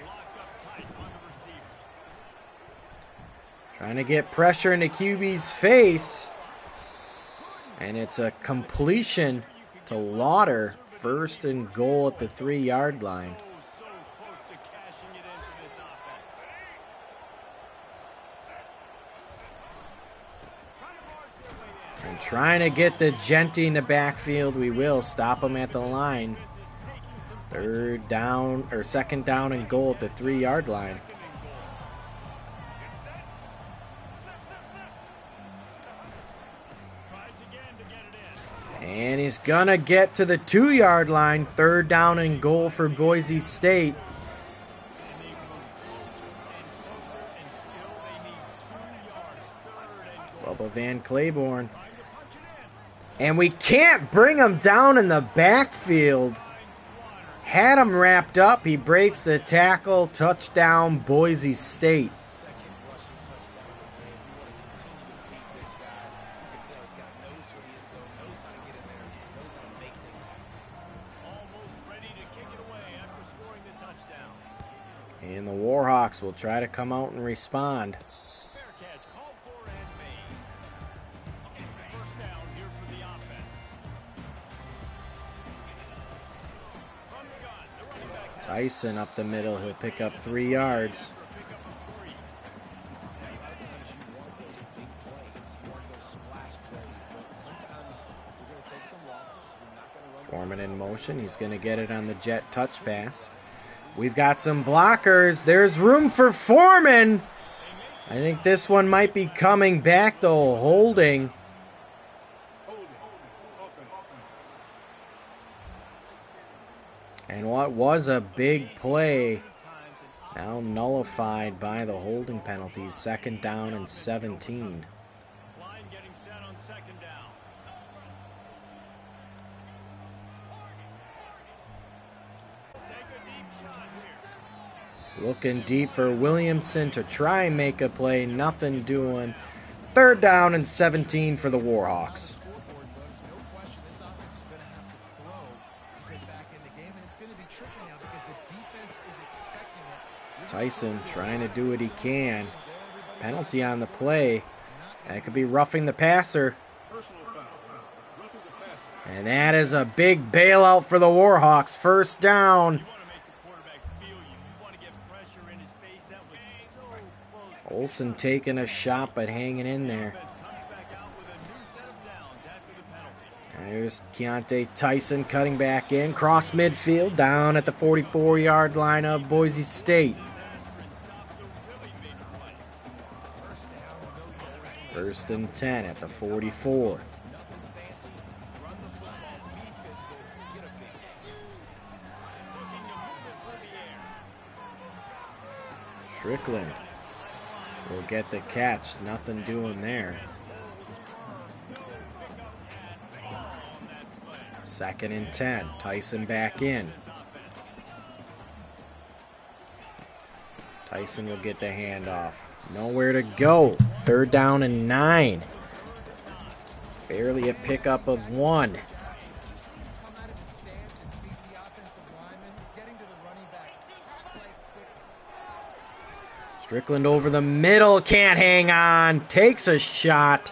locked up tight on the receivers. Trying to get pressure into QB's face. And it's a completion to Lauder. 1st and goal at the 3-yard line. So close to cashing it into this offense. Trying to march their way in. And trying to get the Genty in the backfield. We will stop him at the line. Defense is taking some Third down, or second down and goal at the 3-yard line. And he's gonna get to the 2-yard line. Third down and goal for Boise State. Bubba Van Claiborne. And we can't bring him down in the backfield. Had him wrapped up. He breaks the tackle. Touchdown, Boise State. And the Warhawks will try to come out and respond. Fair catch, called for and made. First down here for the offense. From the gun, the running back. Tyson up the middle. He'll pick up 3 yards. Foreman in motion. He's going to get it on the jet touch pass. We've got some blockers. There's room for Foreman. I think this one might be coming back, though. Holding. And what was a big play, now nullified by the holding penalties. Second down and 17. Line getting set on second down. Looking deep for Williamson to try and make a play. Nothing doing. Third down and 17 for the Warhawks. Tyson trying to do what he can. Penalty on the play. That could be roughing the passer. And that is a big bailout for the Warhawks. First down. Olsen taking a shot, but hanging in there. There's Keontae Tyson cutting back in. Cross midfield, down at the 44-yard line of Boise State. First and 10 at the 44. Strickland will get the catch. Nothing doing there. Second and 10. Tyson back in. Tyson will get the handoff. Nowhere to go. Third down and 9. Barely a pickup of 1. Strickland over the middle, can't hang on, takes a shot,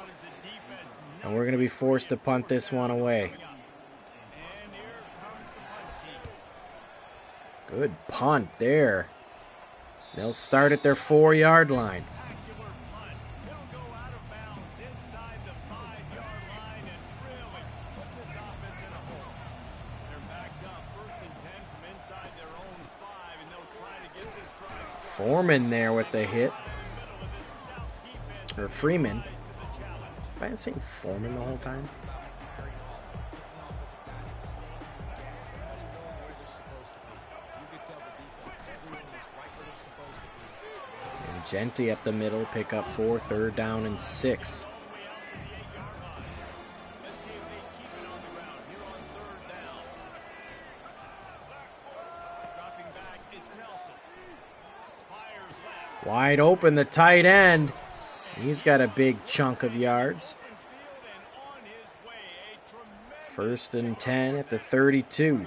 and we're going to be forced to punt this one away. Good punt there. They'll start at their 4-yard line. Foreman there with the hit. Or Freeman. Have I been saying Foreman the whole time? And Genty up the middle, pick up 4, third down and 6. Wide open, the tight end. He's got a big chunk of yards. First and 10 at the 32.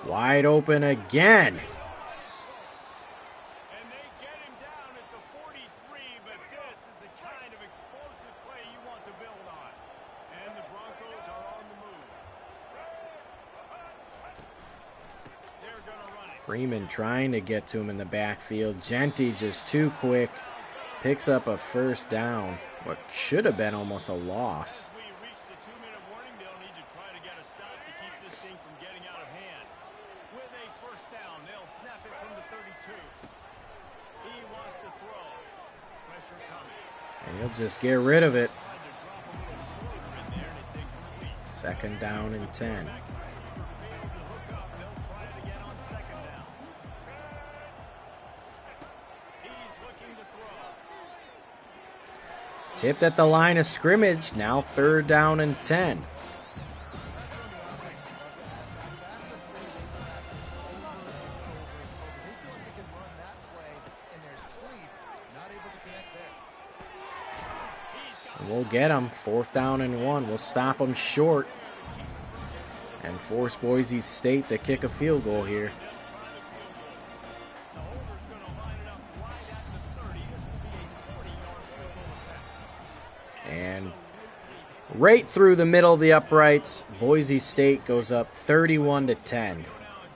Wide open again. Freeman trying to get to him in the backfield. Genty just too quick. Picks up a first down. What should have been almost a loss. As we reach the 2-minute warning, they'll need to try to get a stop to keep this thing from getting out of hand. With a first down, they'll snap it from the 32. He wants to throw. Pressure coming. And he'll just get rid of it. Tried to drop a little floater in there, and it's incomplete. Second down and 10. Back receiver failed to hook up. They'll try it again on second down. He's looking to throw. Tipped at the line of scrimmage. Now third down and 10. That's a play they practice over and over and over. They feel like they can run that play in their sleep. Not able to connect there. We'll get them. Fourth down and 1. We'll stop them short and force Boise State to kick a field goal here. The holder's going to line it up right at the 30. This will be a 40-yard field goal attempt. And right through the middle of the uprights, Boise State goes up 31-10 Now and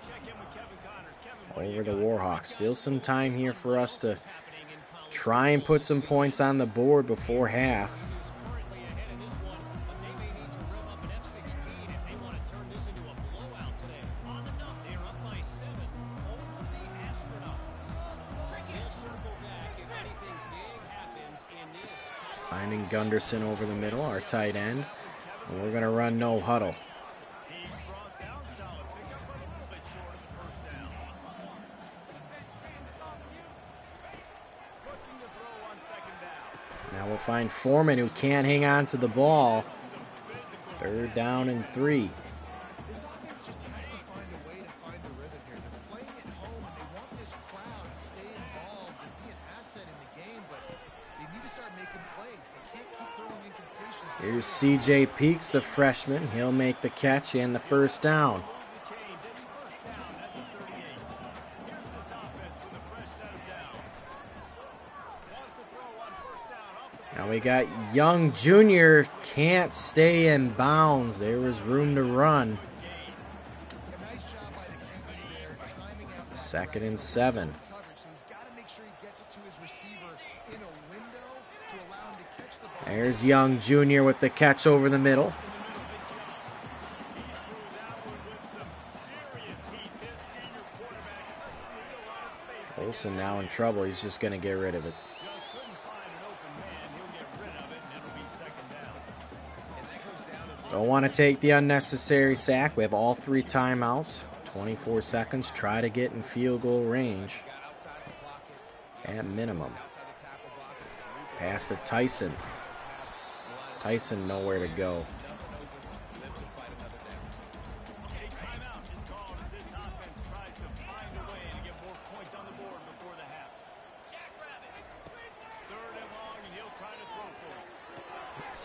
check in with Kevin Connors. Kevin, what do you over the got? Warhawks. Still some time here for us to try and put some points on the board before half. Who's currently ahead in this one, but they may need to rev up an F-16 if they want to turn this into a blowout today. On the dump, they're up by 7 over the Astronauts. They'll circle back if anything big happens in this. Finding Gunderson over the middle, our tight end. And we're going to run no huddle. He's brought down solid. Pick up a little bit short of the first down. Looking to throw on second down. Now we'll find Foreman, who can't hang on to the ball. Third down and 3. This offense just has to find a way to find a rhythm here. They're playing at home and they want this crowd to stay involved and be an asset in the game, but they need to start making plays. They can't keep throwing incompletions. Here's C.J. Peaks, the freshman. He'll make the catch and the first down. Move the chains. It's first down at the 38. Here's this offense with a fresh set of downs. Wants to throw on first down off the Now we got Young Jr. Can't stay in bounds. There was room to run. A nice job by the QB there, timing out that Second play. and 7. Coverage, so he's got to make sure he gets it to his receiver in a window to allow him to catch the ball. There's Young Jr. with the catch over the middle. Olsen now in trouble. He's just going to get rid of it. Just couldn't find an open man. He'll get rid of it, and it'll be second down. And that comes down to Don't want to take the unnecessary sack. We have all 3 timeouts. 24 seconds. Try to get in field goal range got outside the pocket, at minimum. outside the tackle box. Pass to Tyson. Tyson nowhere to go. Live to fight another down. A timeout is called as this offense tries to find a way to get more points on the board before the half. Third and long, and he'll try to throw for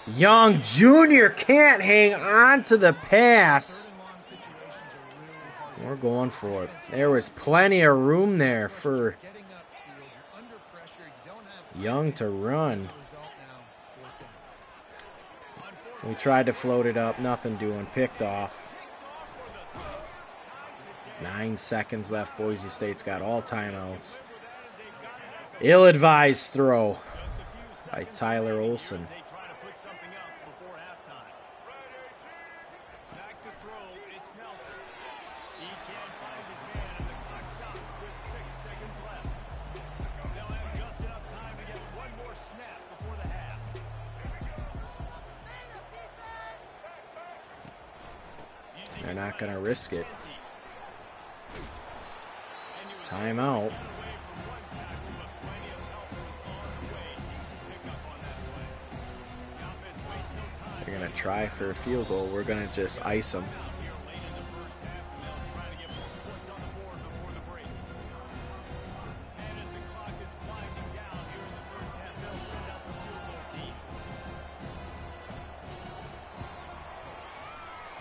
it. Young Jr. can't hang on to the pass. Third and long situations are really hard. We're going for it. There was plenty of room there for Getting upfield, you're under pressure, you don't have time. Young to run. Result now, fourth down. We tried to float it up. Nothing doing. Picked off. 9 seconds left. Boise State's got all timeouts. Ill-advised throw by Tyler Olsen. They try to put something up before halftime. Back to throw, it's Nelson. He can't find his man, and the clock stops with 6 seconds left. They'll have just enough time to get one more snap before the half. They're not going to risk it. Timeout. They're going to try for a field goal. We're going to just ice them.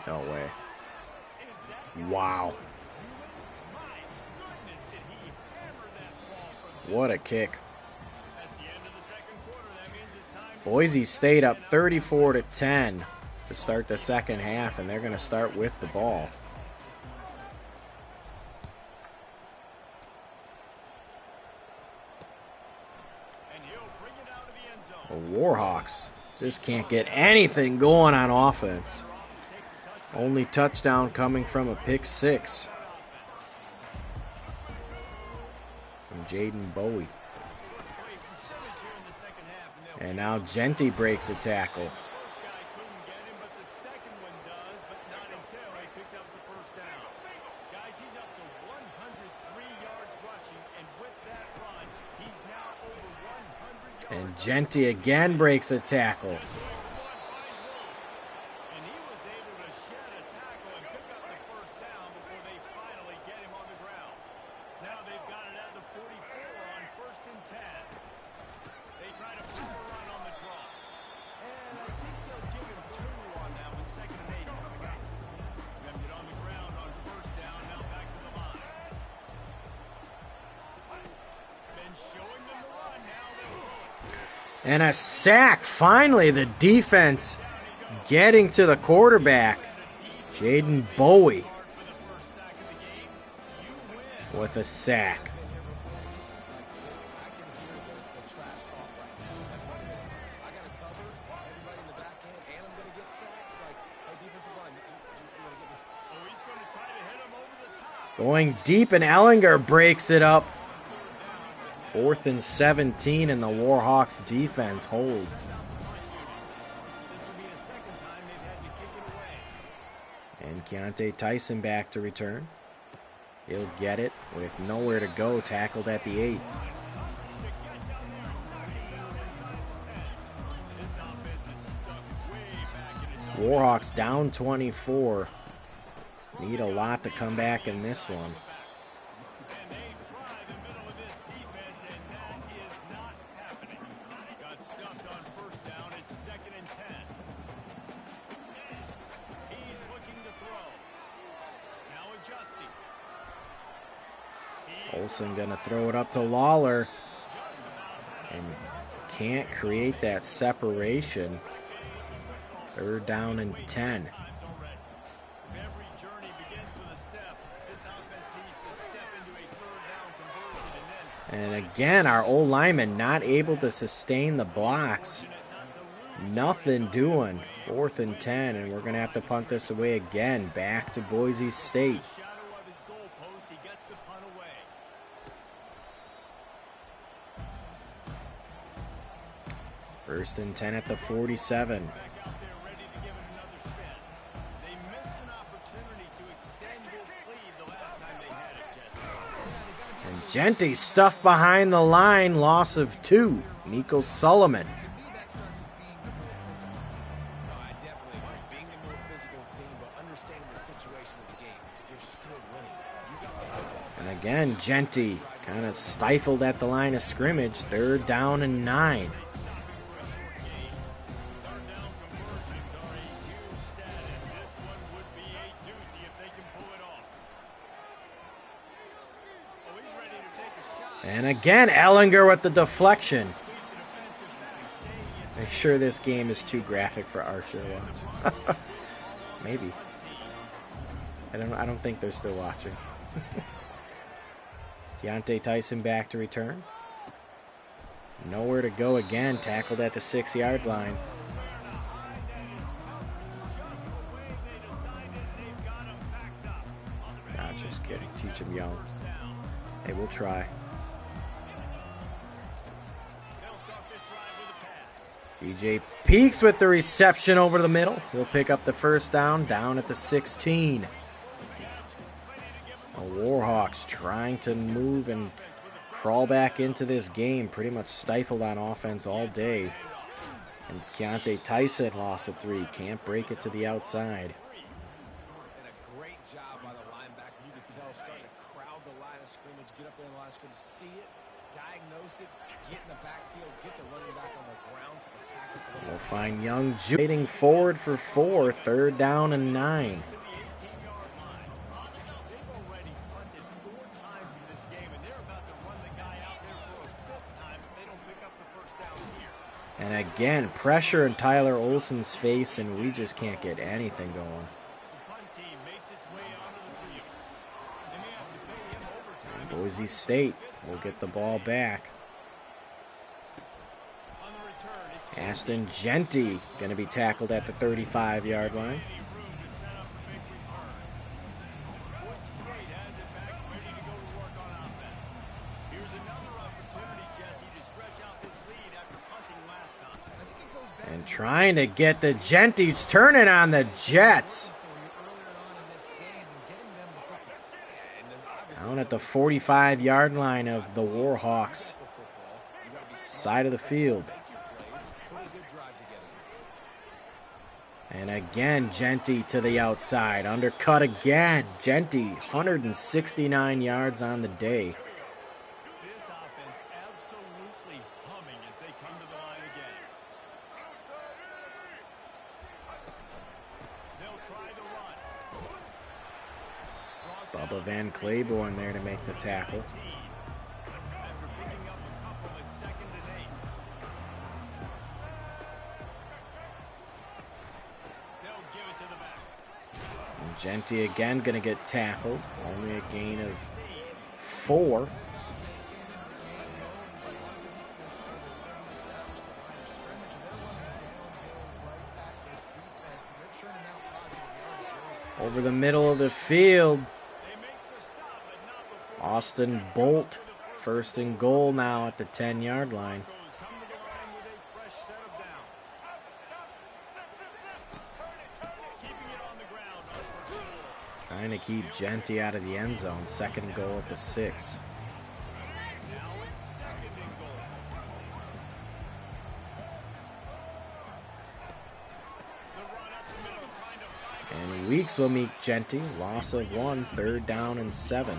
No way. Wow. What a kick. Boise State up 34-10 to start the second half, and they're going to start with the ball. And he'll bring The Warhawks just can't get anything going on offense. Only touchdown coming from a pick six from Jaden Bowie. And now Genty breaks a tackle. And Genty again breaks a tackle. And a sack. Finally, the defense getting to the quarterback. Jaden Bowie with a sack. Going deep, and Ellinger breaks it up. 4th and 17, and the Warhawks defense holds. And Keontae Tyson back to return. He'll get it with nowhere to go, tackled at the 8. Warhawks down 24. Need a lot to come back in this one. Olsen gonna throw it up to Lawler and can't create that separation. 3rd down and 10. And again, our old lineman not able to sustain the blocks. Nothing doing. 4th and 10, and we're gonna have to punt this away again. Back to Boise State. 1st and 10 at the 47. And Genty stuffed behind the line, loss of 2. Nico Solomon. And again, Genty kind of stifled at the line of scrimmage. 3rd down and 9. And again, Ellinger with the deflection. Make sure this game is too graphic for Archer to watch. Maybe. I don't think they're still watching. Keontae Tyson back to return. Nowhere to go again. Tackled at the 6-yard line. Nah, just kidding. Teach him young. Hey, we'll try. CJ Peaks with the reception over the middle. He'll pick up the 1st down, down at the 16. The Warhawks trying to move and crawl back into this game. Pretty much stifled on offense all day. And Keontae Tyson lost a 3. Can't break it to the outside. And a great job by the linebacker. You could tell starting to crowd the line of scrimmage, get up there in the line of scrimmage, see it, diagnose it, get in the backfield, get the running back on the ground for the tackle. We'll find Young waiting forward for 4. 3rd down and 9. And again, pressure in Tyler Olsen's face, and we just can't get anything going. And Boise State will get the ball back. On the return, it's Ashton Genty going to be tackled at the 35-yard line. Any room to set up the big return. Boise State has it back, ready to go to work on offense. Here's another opportunity, Jesse, to stretch out this lead after punting last time. I think it goes back And trying to get the Genty's turning on the Jets. for you earlier on in this game and getting them the football. And there's obviously Down at the 45-yard line of the Warhawks. the football. You got to be smart, Side of the field. make your plays, put a good drive together. And again, Genty to the outside. Undercut again. Genty, 169 yards on the day. This offense absolutely humming as they come to the line again. They'll try the run. Bubba Van Claiborne there to make the tackle. After picking up a couple at 2nd and 8. They'll give it to the back. And Genty again going to get tackled. Only a gain of 4. Over the middle of the field, They make the stop, but not before Austin Bolt, 1st and goal now at the 10-yard line. Broncos come to the line with a fresh set of downs. Keeping it on the ground on 1st and goal. Trying to keep Genty out of the end zone. 2nd and goal at the 6. Now it's 2nd and goal. The run up the middle, trying to find And Weeks will meet Genty. Loss of 1, 3rd down and 7.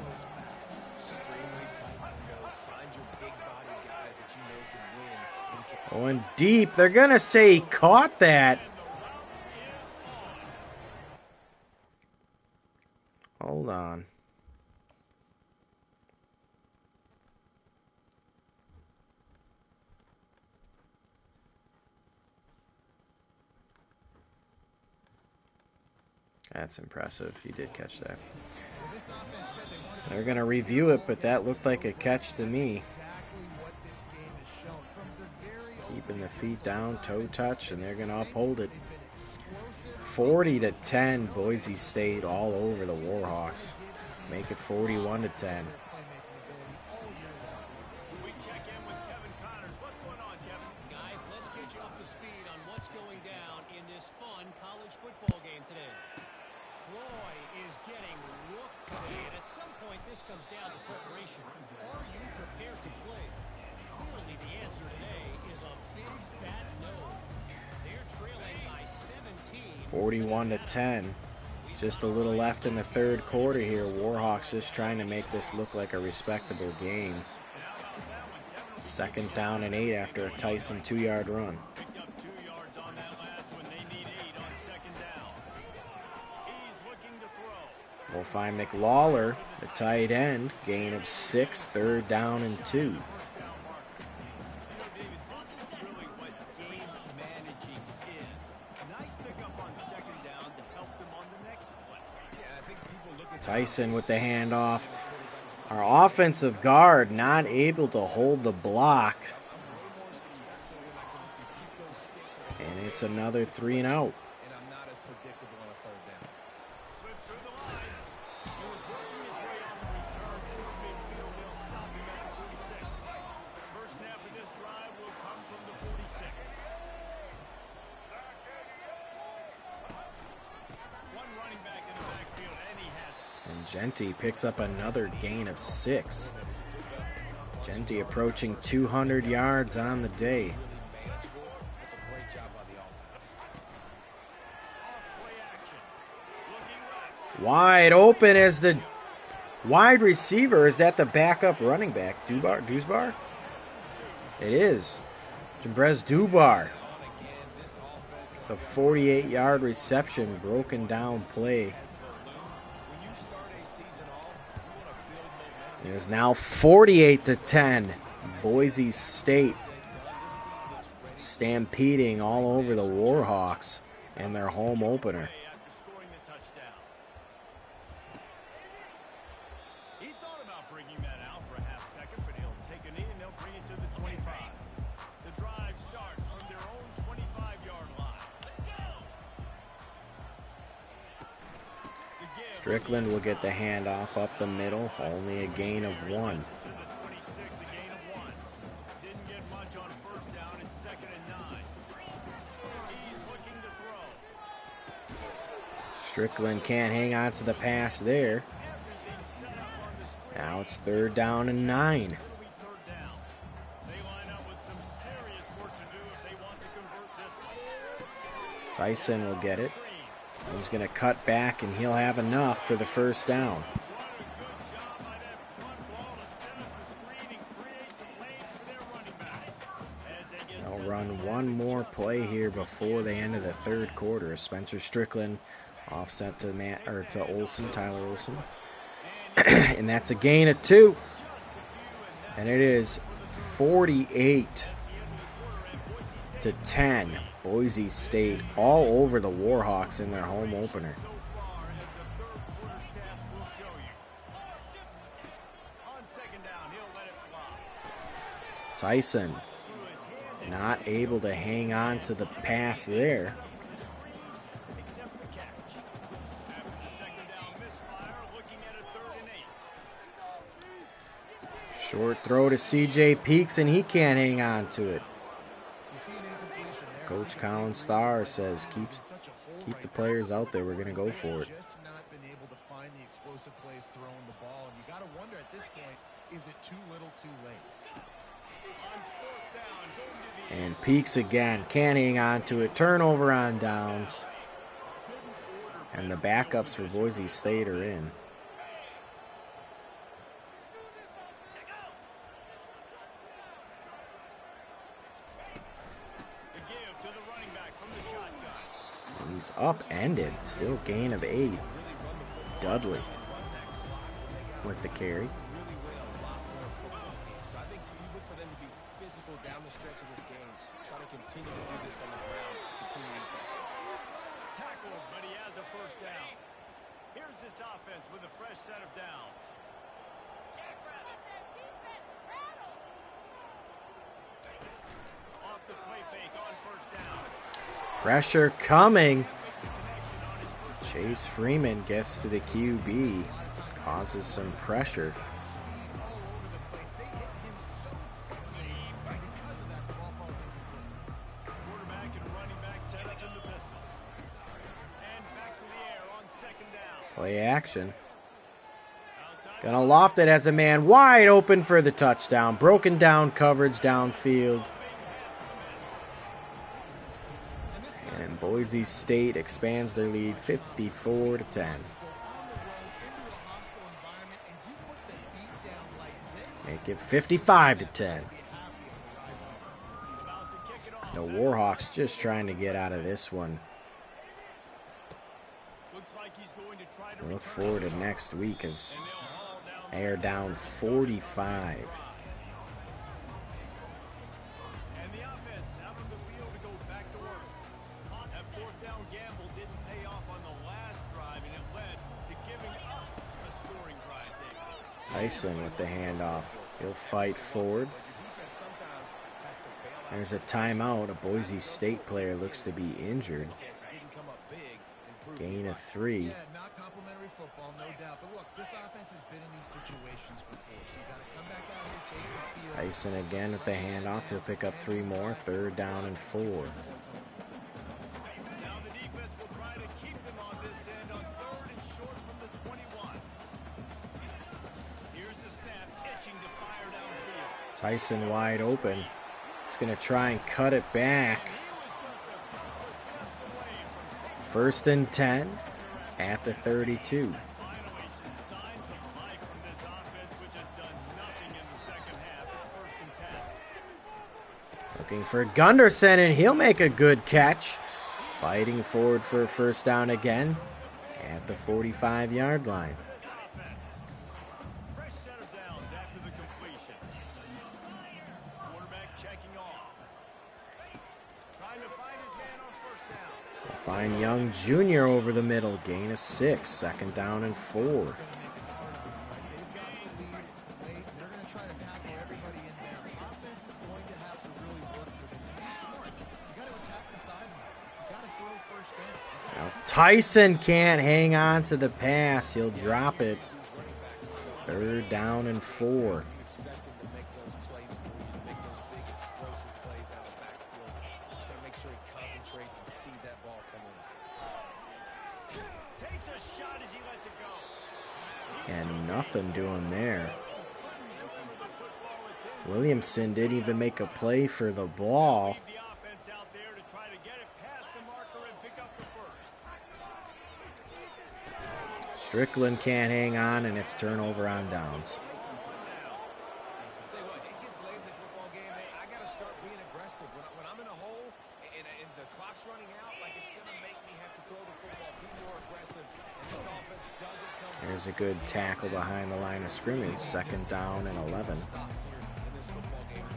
that one. Extremely tight windows. Find your big body guys that you know can win. Going deep. They're going to say he caught that. Hold on. That's impressive. He did catch that. They're going to review it, but that looked like a catch to me. Keeping the feet down, toe touch, and they're going to uphold it. 40-10, Boise State all over the Warhawks. Make it 41-10. We check in with Kevin Connors. What's going on, Kevin? Guys, let's get you up to speed on what's going down in this fun college football game today. Troy is getting whooped today, and at some point this comes down to preparation. Are you prepared to play? Clearly the answer today is a big fat no. They're trailing by 17. 41-10. Just a little left in the 3rd quarter here. Warhawks just trying to make this look like a respectable game. 2nd down and 8 after a Tyson 2-yard run. Picked up 2 yards on that last one. They need 8 on 2nd down. He's looking to throw. We'll find McLawler, the tight end, gain of 6, 3rd down and 2. You know, David, this is really what game managing is. Nice pickup on 2nd down to help them on the next play. Yeah, I think people look at Tyson with the handoff. Our offensive guard not able to hold the block. And it's another 3 and out. and I'm not as predictable on a 3rd down. Slips through the line. He was working his way on the return into midfield. They'll stop him at the 46. First snap of this drive will come from the 46. One running back in the backfield, and he has it. And Genty picks up another gain of 6. Genty approaching 200 yards on the day. Manageable. That's a great job by the offense. Off play action. Looking left. Wide open as the wide receiver. Is that the backup running back? Dusbar? It is. Jabrez Dubar. The 48-yard reception, broken down play. When you start a season off, you want to build momentum. It is now 48-10. Boise State stampeding all over the Warhawks in their home opener. After scoring the touchdown. bringing that out for a half second, but he'll take a knee and they'll bring it to the 25. The drive starts from their own 25-yard line. Strickland will get the handoff up the middle, only a gain of 1. To the 26, a gain of 1. Didn't get much on first down. It's 2nd and 9. He's looking to throw. Strickland can't hang on to the pass there. Everything set up on the screen. Now it's 3rd down and 9. Third down. They line up with some serious work to do if they want to convert this one. Tyson will get it. He's going to cut back, and he'll have enough for the 1st down. What a good job by that front wall to set up the screen and create some lanes for their running back. As they get They'll set run to one more play here before the end of the 3rd quarter. Spencer Strickland offset to Tyler Olsen. And that's a gain of 2. And it is 48-10. Boise State all over the Warhawks in their home opener. so far as the third quarter stats will show you. On 2nd down, he'll let it fly. Tyson not able to hang on to the pass there. Except the catch. After the 2nd down misfire, looking at a 3rd and 8. Short throw to CJ Peaks, and he can't hang on to it. You see an incompletion there. Coach Colin Starr says keep the players out there. We're going to go for it. Just not been able to find the explosive plays throwing the ball, and you got to wonder at this point, is it too little, too late? On 4th down, going to the And Peaks again can't hang on to it. Turnover on downs. And the backups for Boise State are in. the give to the running back from the shotgun. He's upended. Still gain of 8. Dudley with the carry. Really win a lot more football games. So I think you look for them to be physical down the stretch of this game. Try to continue to do this on the ground. Continue to eat that. Tackled, but he has a 1st down. Here's this offense with a fresh set of downs. Off the play fake on 1st down. Pressure coming. Chase Freeman gets to the QB. Causes some pressure. All over the place. They hit him so quickly. Because of that, the ball falls incomplete. Quarterback and running back set up in the pistol. And back to the air on 2nd down. Play action. Outside Gonna loft it as a man wide open for the touchdown. Broken down coverage downfield. And Boise State expands their lead 54-10. Make it 55-10. The Warhawks just trying to get out of this one. looks like he's going to try to Look return forward it. to next week as And they'll haul down they are down 45. And the offense out on the field to go back to work. That 4th down gamble didn't pay off on the last drive, and it led to giving up a scoring drive, David. Tyson with the handoff. He'll fight forward. Your defense sometimes has to bail out. There's a timeout. A Boise State player looks to be injured. Chances didn't come up big and proved Gain of right. 3. Yeah, not complimentary football, no doubt. But look, this offense has been in these situations before, so you got to come back out here, take the field. Tyson again with the handoff. He'll pick up 3 more. 3rd down and 4. Now the defense will try to keep them on this end on 3rd and short from the 21. Here's the snap, itching to fire downfield. Tyson wide open. He's going to try and cut it back. He was just a couple of steps away from taking 1st and 10 at the 32. finally some signs of life from this offense, which has done nothing in the second half. It's 1st and 10. Looking for Gunderson, and he'll make a good catch. Fighting forward for a 1st down again at the 45-yard line. Fresh set of downs after the completion. Quarterback checking off. Trying to find his man on 1st down. Find Young Jr. over the middle. Gain of 6. 2nd down and 4. Tyson can't hang on to the pass. He'll drop it. 3rd down and 4. You expect him to make those plays for you, to make those big explosive plays out of the backfield. You gotta make sure he concentrates and see that ball come in. Takes a shot as he lets it go. And nothing doing there. Williamson didn't even make a play for the ball. The offense out there to try to get it past the marker and pick up the first. Strickland can't hang on, and it's turnover on downs. Tell you what, it gets late in the football game, man. I got to start being aggressive. When I'm in a hole and the clock's running out, like it's going to make me have to throw the football, be more aggressive. And this offense doesn't come. There's a good tackle behind the line of scrimmage. 2nd down and 11. Stops here in this football game.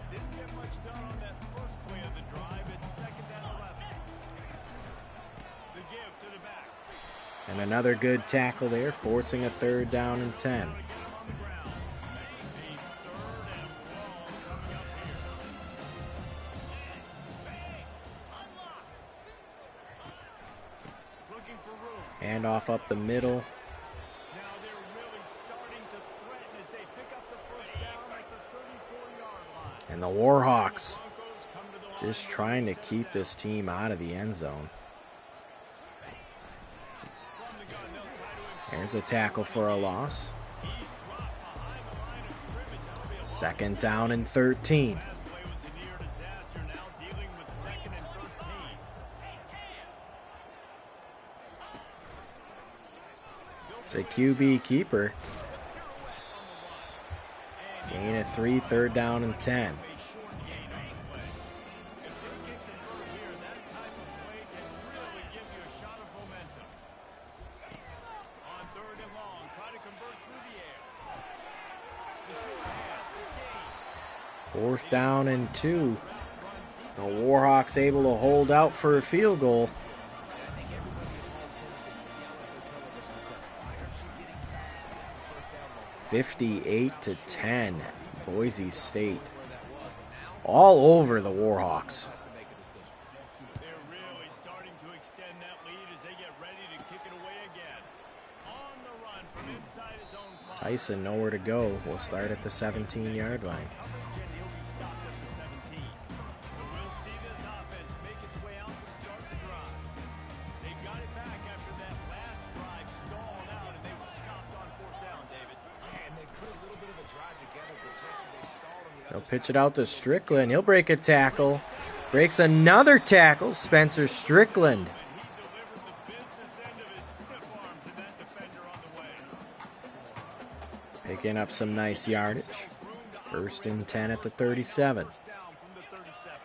Didn't get much done on that first play of the drive. It's 2nd and 11. The give to the back. And another good tackle there, forcing a 3rd down and 10. On the ground. A 3rd and long coming up here. Looking for room. Hand off up the middle. Now they're really starting to threaten as they pick up the first down at the 34-yard line. And the Warhawks Broncos come to the line. just trying to keep this team out of the end zone. From the gun, they'll try to improve. There's a tackle for a loss. He's dropped behind the line of scrimmage. That'll be a 2nd down and 13. last play was a near disaster. Now dealing with 2nd and 13. It's a QB keeper. Gain of 3, 3rd down and 10. A short gain on the play. If they can convert here, that type of play can really give you a shot of momentum. On 3rd and long, try to convert through the air. The short pass, it's gained. 4th down and 2. The Warhawks able to hold out for a field goal. I think everybody at home tends to yell at their television set, why aren't you getting past the first down moment? 58 to 10. Boise State. Where that was, but now All over the Warhawks. has to make a decision. They're really starting to extend that lead as they get ready to kick it away again. On the run from inside his own 5. Tyson nowhere to go. We'll start at the 17-yard line. Coverage, and he'll be stopped at the 17. So we'll see this offense make its way out to start the drive. They've got it back after that last drive stalled out, and they were stopped on 4th down, David. Yeah, and they put a little bit of a drive together, but Jesse, they stalled on the They'll other pitch side. it out to Strickland. He'll break a tackle. Breaks another tackle. Spencer Strickland. And he delivered the business end of his stiff arm to that defender on the way. Picking up some nice yardage. 1st and 10 at the 37. First down from the 37.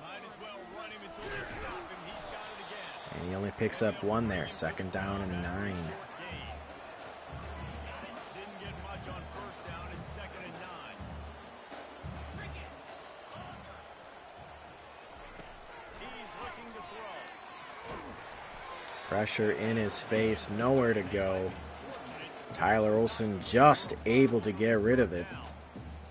Might as well run him until they stop him. He's got it again. And he only picks up 1 there. 2nd down and 9. Gain. Didn't get much on 1st down. It's 2nd and 9. He's looking to throw. Pressure in his face. Nowhere to go. Tyler Olsen just able to get rid of it.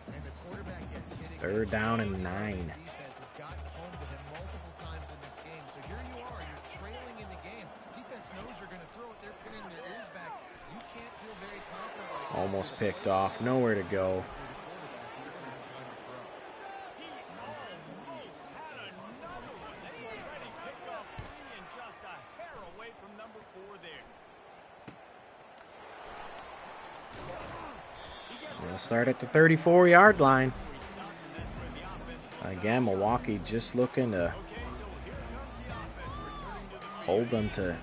And the quarterback gets hit again. 3rd down and 9. Defense has gotten home to him multiple times in this game. So here you are, you're trailing in the game. Defense knows you're going to throw it. They're pinning their ears back. You can't feel very confident right now. Almost picked off. Nowhere to go. He almost had another one. They already picked off 3 and just a hair away from number 4 there. We'll start at the 34-yard line. He stopped, and that's where the offense was. Again, Milwaukee just looking to Okay, so here comes the offense returning to the field. hold them to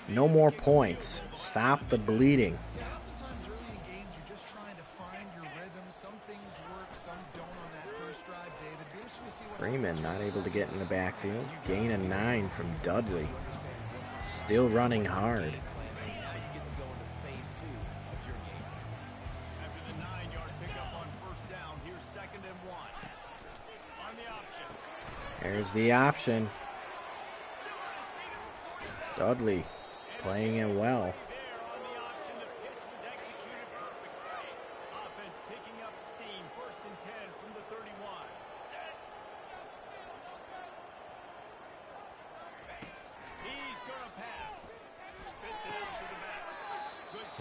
no more points. Stop the bleeding. Oftentimes early in games, you're just trying to find your rhythm. Some things work, some don't on that first drive, David. Be interesting to see what Freeman happens not here. able to get in the backfield. Gain of 9 from Dudley. Still running hard. Now you get to go into phase 2 of your game. After the 9-yard pickup on 1st down, here's 2nd and 1. On the option. There's the option. Dudley playing it well. There on the option, the pitch was executed perfectly. Offense picking up steam. 1st and 10 from the 31.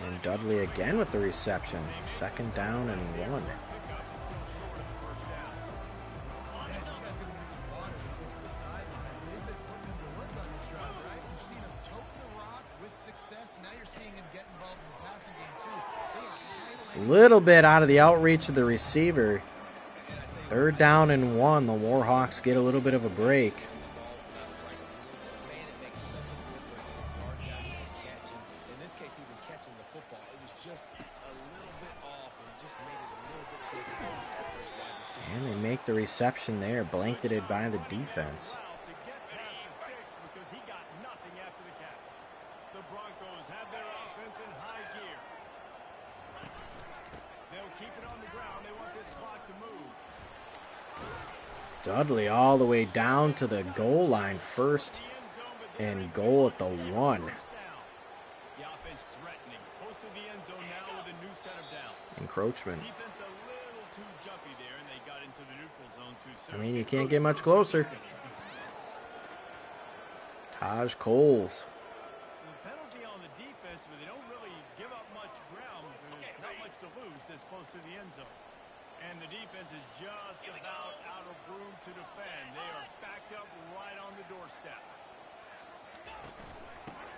And Dudley again with the reception. 2nd down and 1. Yeah, this guy's going to need some water because the sidelines, they've been putting him to work on this drive, right? You've seen him tote the rock with success. Now you're seeing him get involved in the passing game, too. They are highlighting Little bit out of the outreach of the receiver. 3rd down and 1. The Warhawks get a little bit of a break. Man, it makes such a difference with yards after the catch. And in this case, even catching the football, it was just a little bit off, and it just made it a little bit difficult for his wide receiver. And they make the reception there, blanketed by the defense. To get past the sticks because he got nothing after the catch. The Broncos have their offense in high gear. They'll keep it on the ground. They want this clock to move. Dudley all the way down to the goal line. 1st and goal at the 1. The offense threatening. Close to the end zone now with a new set of downs. Encroachment. Defense a little too jumpy there, and they got into the neutral zone too I soon. mean, you can't get much closer. Taj Coles. The penalty on the defense, but they don't really give up much ground. There's not much to lose this close to the end zone. And the defense is just about out of room to defend. They are backed up right on the doorstep.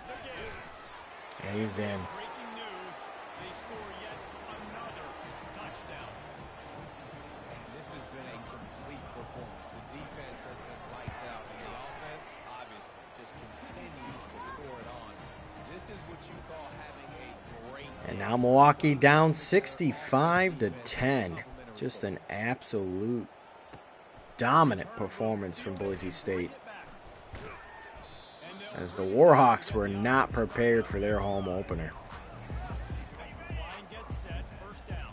Again, And he's in. breaking news. They score yet another touchdown. And this has been a complete performance. The defense has been lights out, and the offense, obviously, just continues to pour it on. This is what you call having a great And now Milwaukee down 65-10. Just an absolute dominant performance from Boise State, as the Warhawks were not prepared for their home opener. Line gets set. 1st down.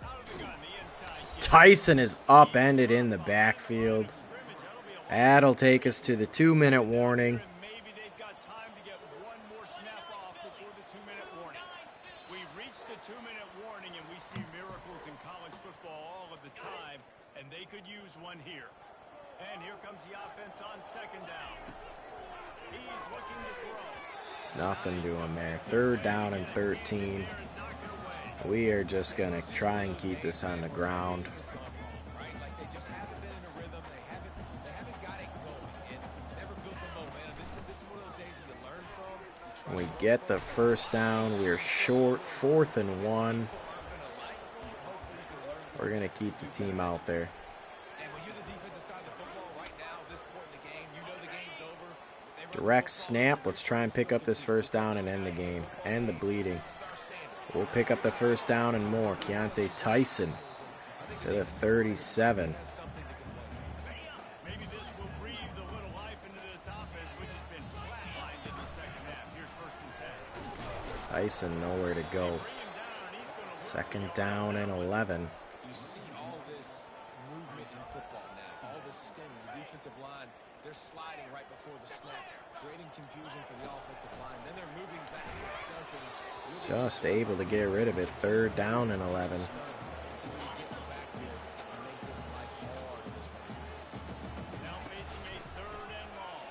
Out of the gun, the inside. Tyson is upended in the backfield. That'll take us to the 2-minute warning. Maybe they've got time to get one more snap off before the 2-minute warning. We've reached the 2-minute warning, and we see miracles in college football all of the time, and they could use one here. And here comes the offense on 2nd down. He's looking to throw. Nothing doing there. 3rd down and 13. We are just going to try and keep this on the ground. right? Like they just haven't been in a rhythm. They haven't got it going, and never built the momentum. This is one of those days that you learn from. You try We to get the 1st down. We're short. 4th and 1. aren't gonna like. Hopefully you can learn from. We're going to keep the team out there. And when you're the defensive side of the football right now, this point in the game, you know the game's over. They run the Direct football, snap. Let's try and pick up this 1st down and end the game. End the bleeding. this is our standard. We'll pick up the 1st down and more. Keontae Tyson to the 37. Has something to complain about. Maybe this will breathe a little life into this offense, which has been flatlined in the 2nd half. Here's 1st and 10. Tyson nowhere to go. Bring him down, and he's going to 2nd down and 11. You see all this movement in football now, all this stemming. The defensive line, they're sliding right before the snap, creating confusion for the offensive line. Then they're moving back and stunting. Just able to get rid of it. 3rd down and 11. Until you get in the backfield and make this life hard in this one. now facing a 3rd and long.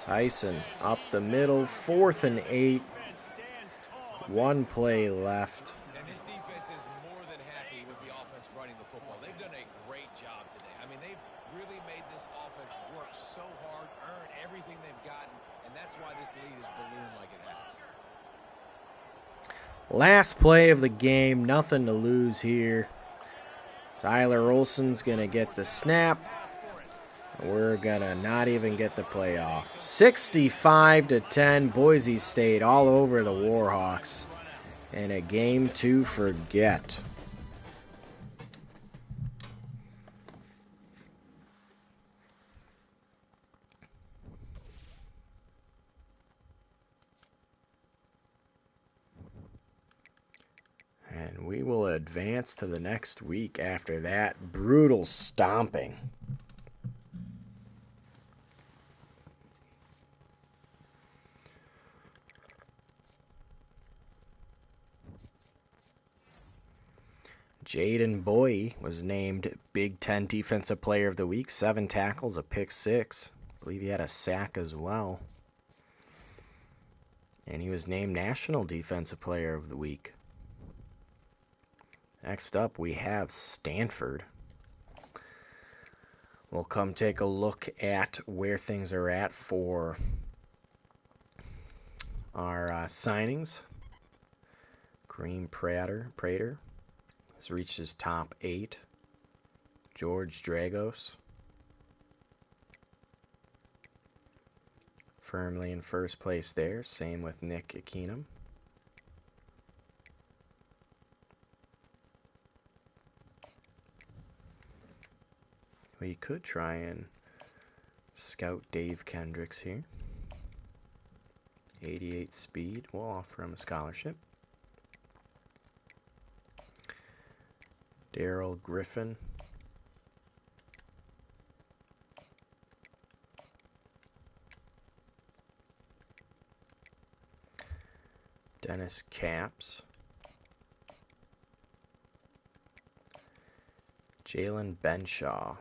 Tyson up the middle. 4th and 8. Defense stands tall. 1 play left. And this defense is more than happy with the offense running the football. They've done a great job today. I mean, they've really made this offense work so hard, earn everything they've gotten, and that's why this lead has ballooned like it has. Last play of the game. Nothing to lose here. Tyler Olson's going to get the snap. We're going to not even get the play off. 65-10. Boise State all over the Warhawks. And a game to forget. And we will advance to the next week after that brutal stomping. Jaden Boye was named Big Ten Defensive Player of the Week. 7 tackles, a pick 6. I believe he had a sack as well. And he was named National Defensive Player of the Week. Next up, we have Stanford. We'll come take a look at where things are at for our signings. Green Prater has reached his top 8. George Dragos firmly in first place there. Same with Nick Aquinum. We could try and scout Dave Kendricks here. 88 speed. We'll offer him a scholarship. Daryl Griffin. Dennis Caps. Jalen Benshaw.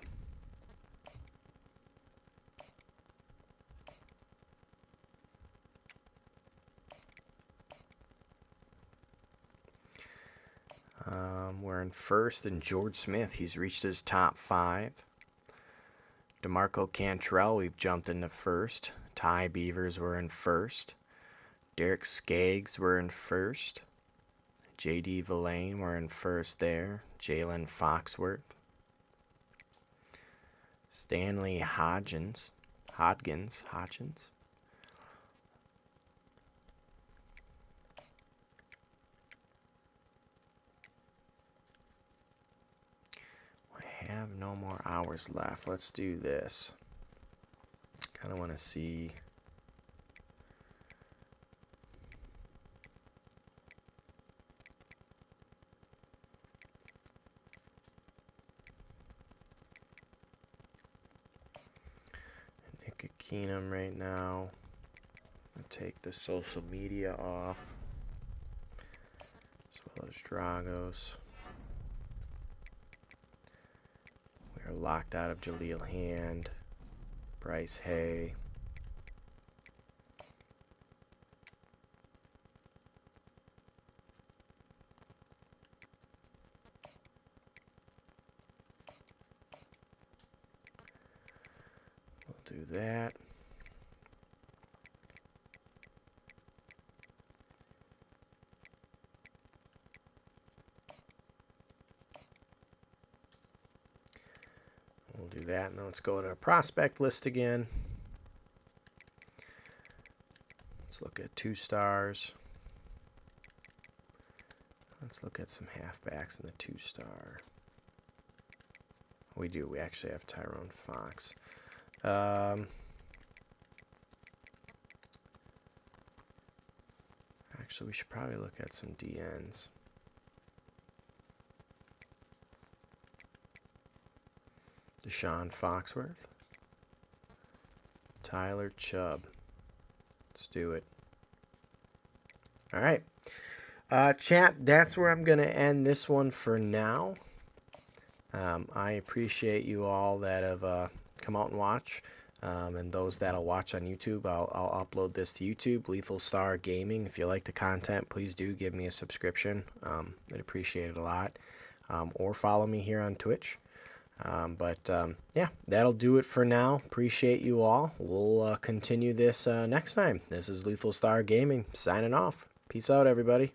We're in first, and George Smith, he's reached his top 5. DeMarco Cantrell, we've jumped into first. Ty Beavers, we're in first. Derek Skaggs, we're in first. J.D. Villain, we're in first there. Jalen Foxworth. Stanley Hodgins. I have no more hours left. Let's do this. Kind of want to see. Nick Aquinum right now. I'll take the social media off, as well as Dragos. We're locked out of Jaleel Hand, Bryce Hay. We'll do that. We'll do that. Now let's go to our prospect list again. Let's look at 2 stars. Let's look at some halfbacks in the 2-star. We do. We actually have Tyrone Fox. Actually, we should probably look at some DNs. Deshaun Foxworth. Tyler Chubb. Let's do it. All right. Chat, that's where I'm going to end this one for now. I appreciate you all that have come out and watch. And those that'll watch on YouTube, I'll upload this to YouTube, Lethal Star Gaming. If you like the content, please do give me a subscription. I'd appreciate it a lot. Or follow me here on Twitch. Yeah, that'll do it for now. Appreciate you all. We'll continue this next time. This is Lethal Star Gaming signing off. Peace out, everybody.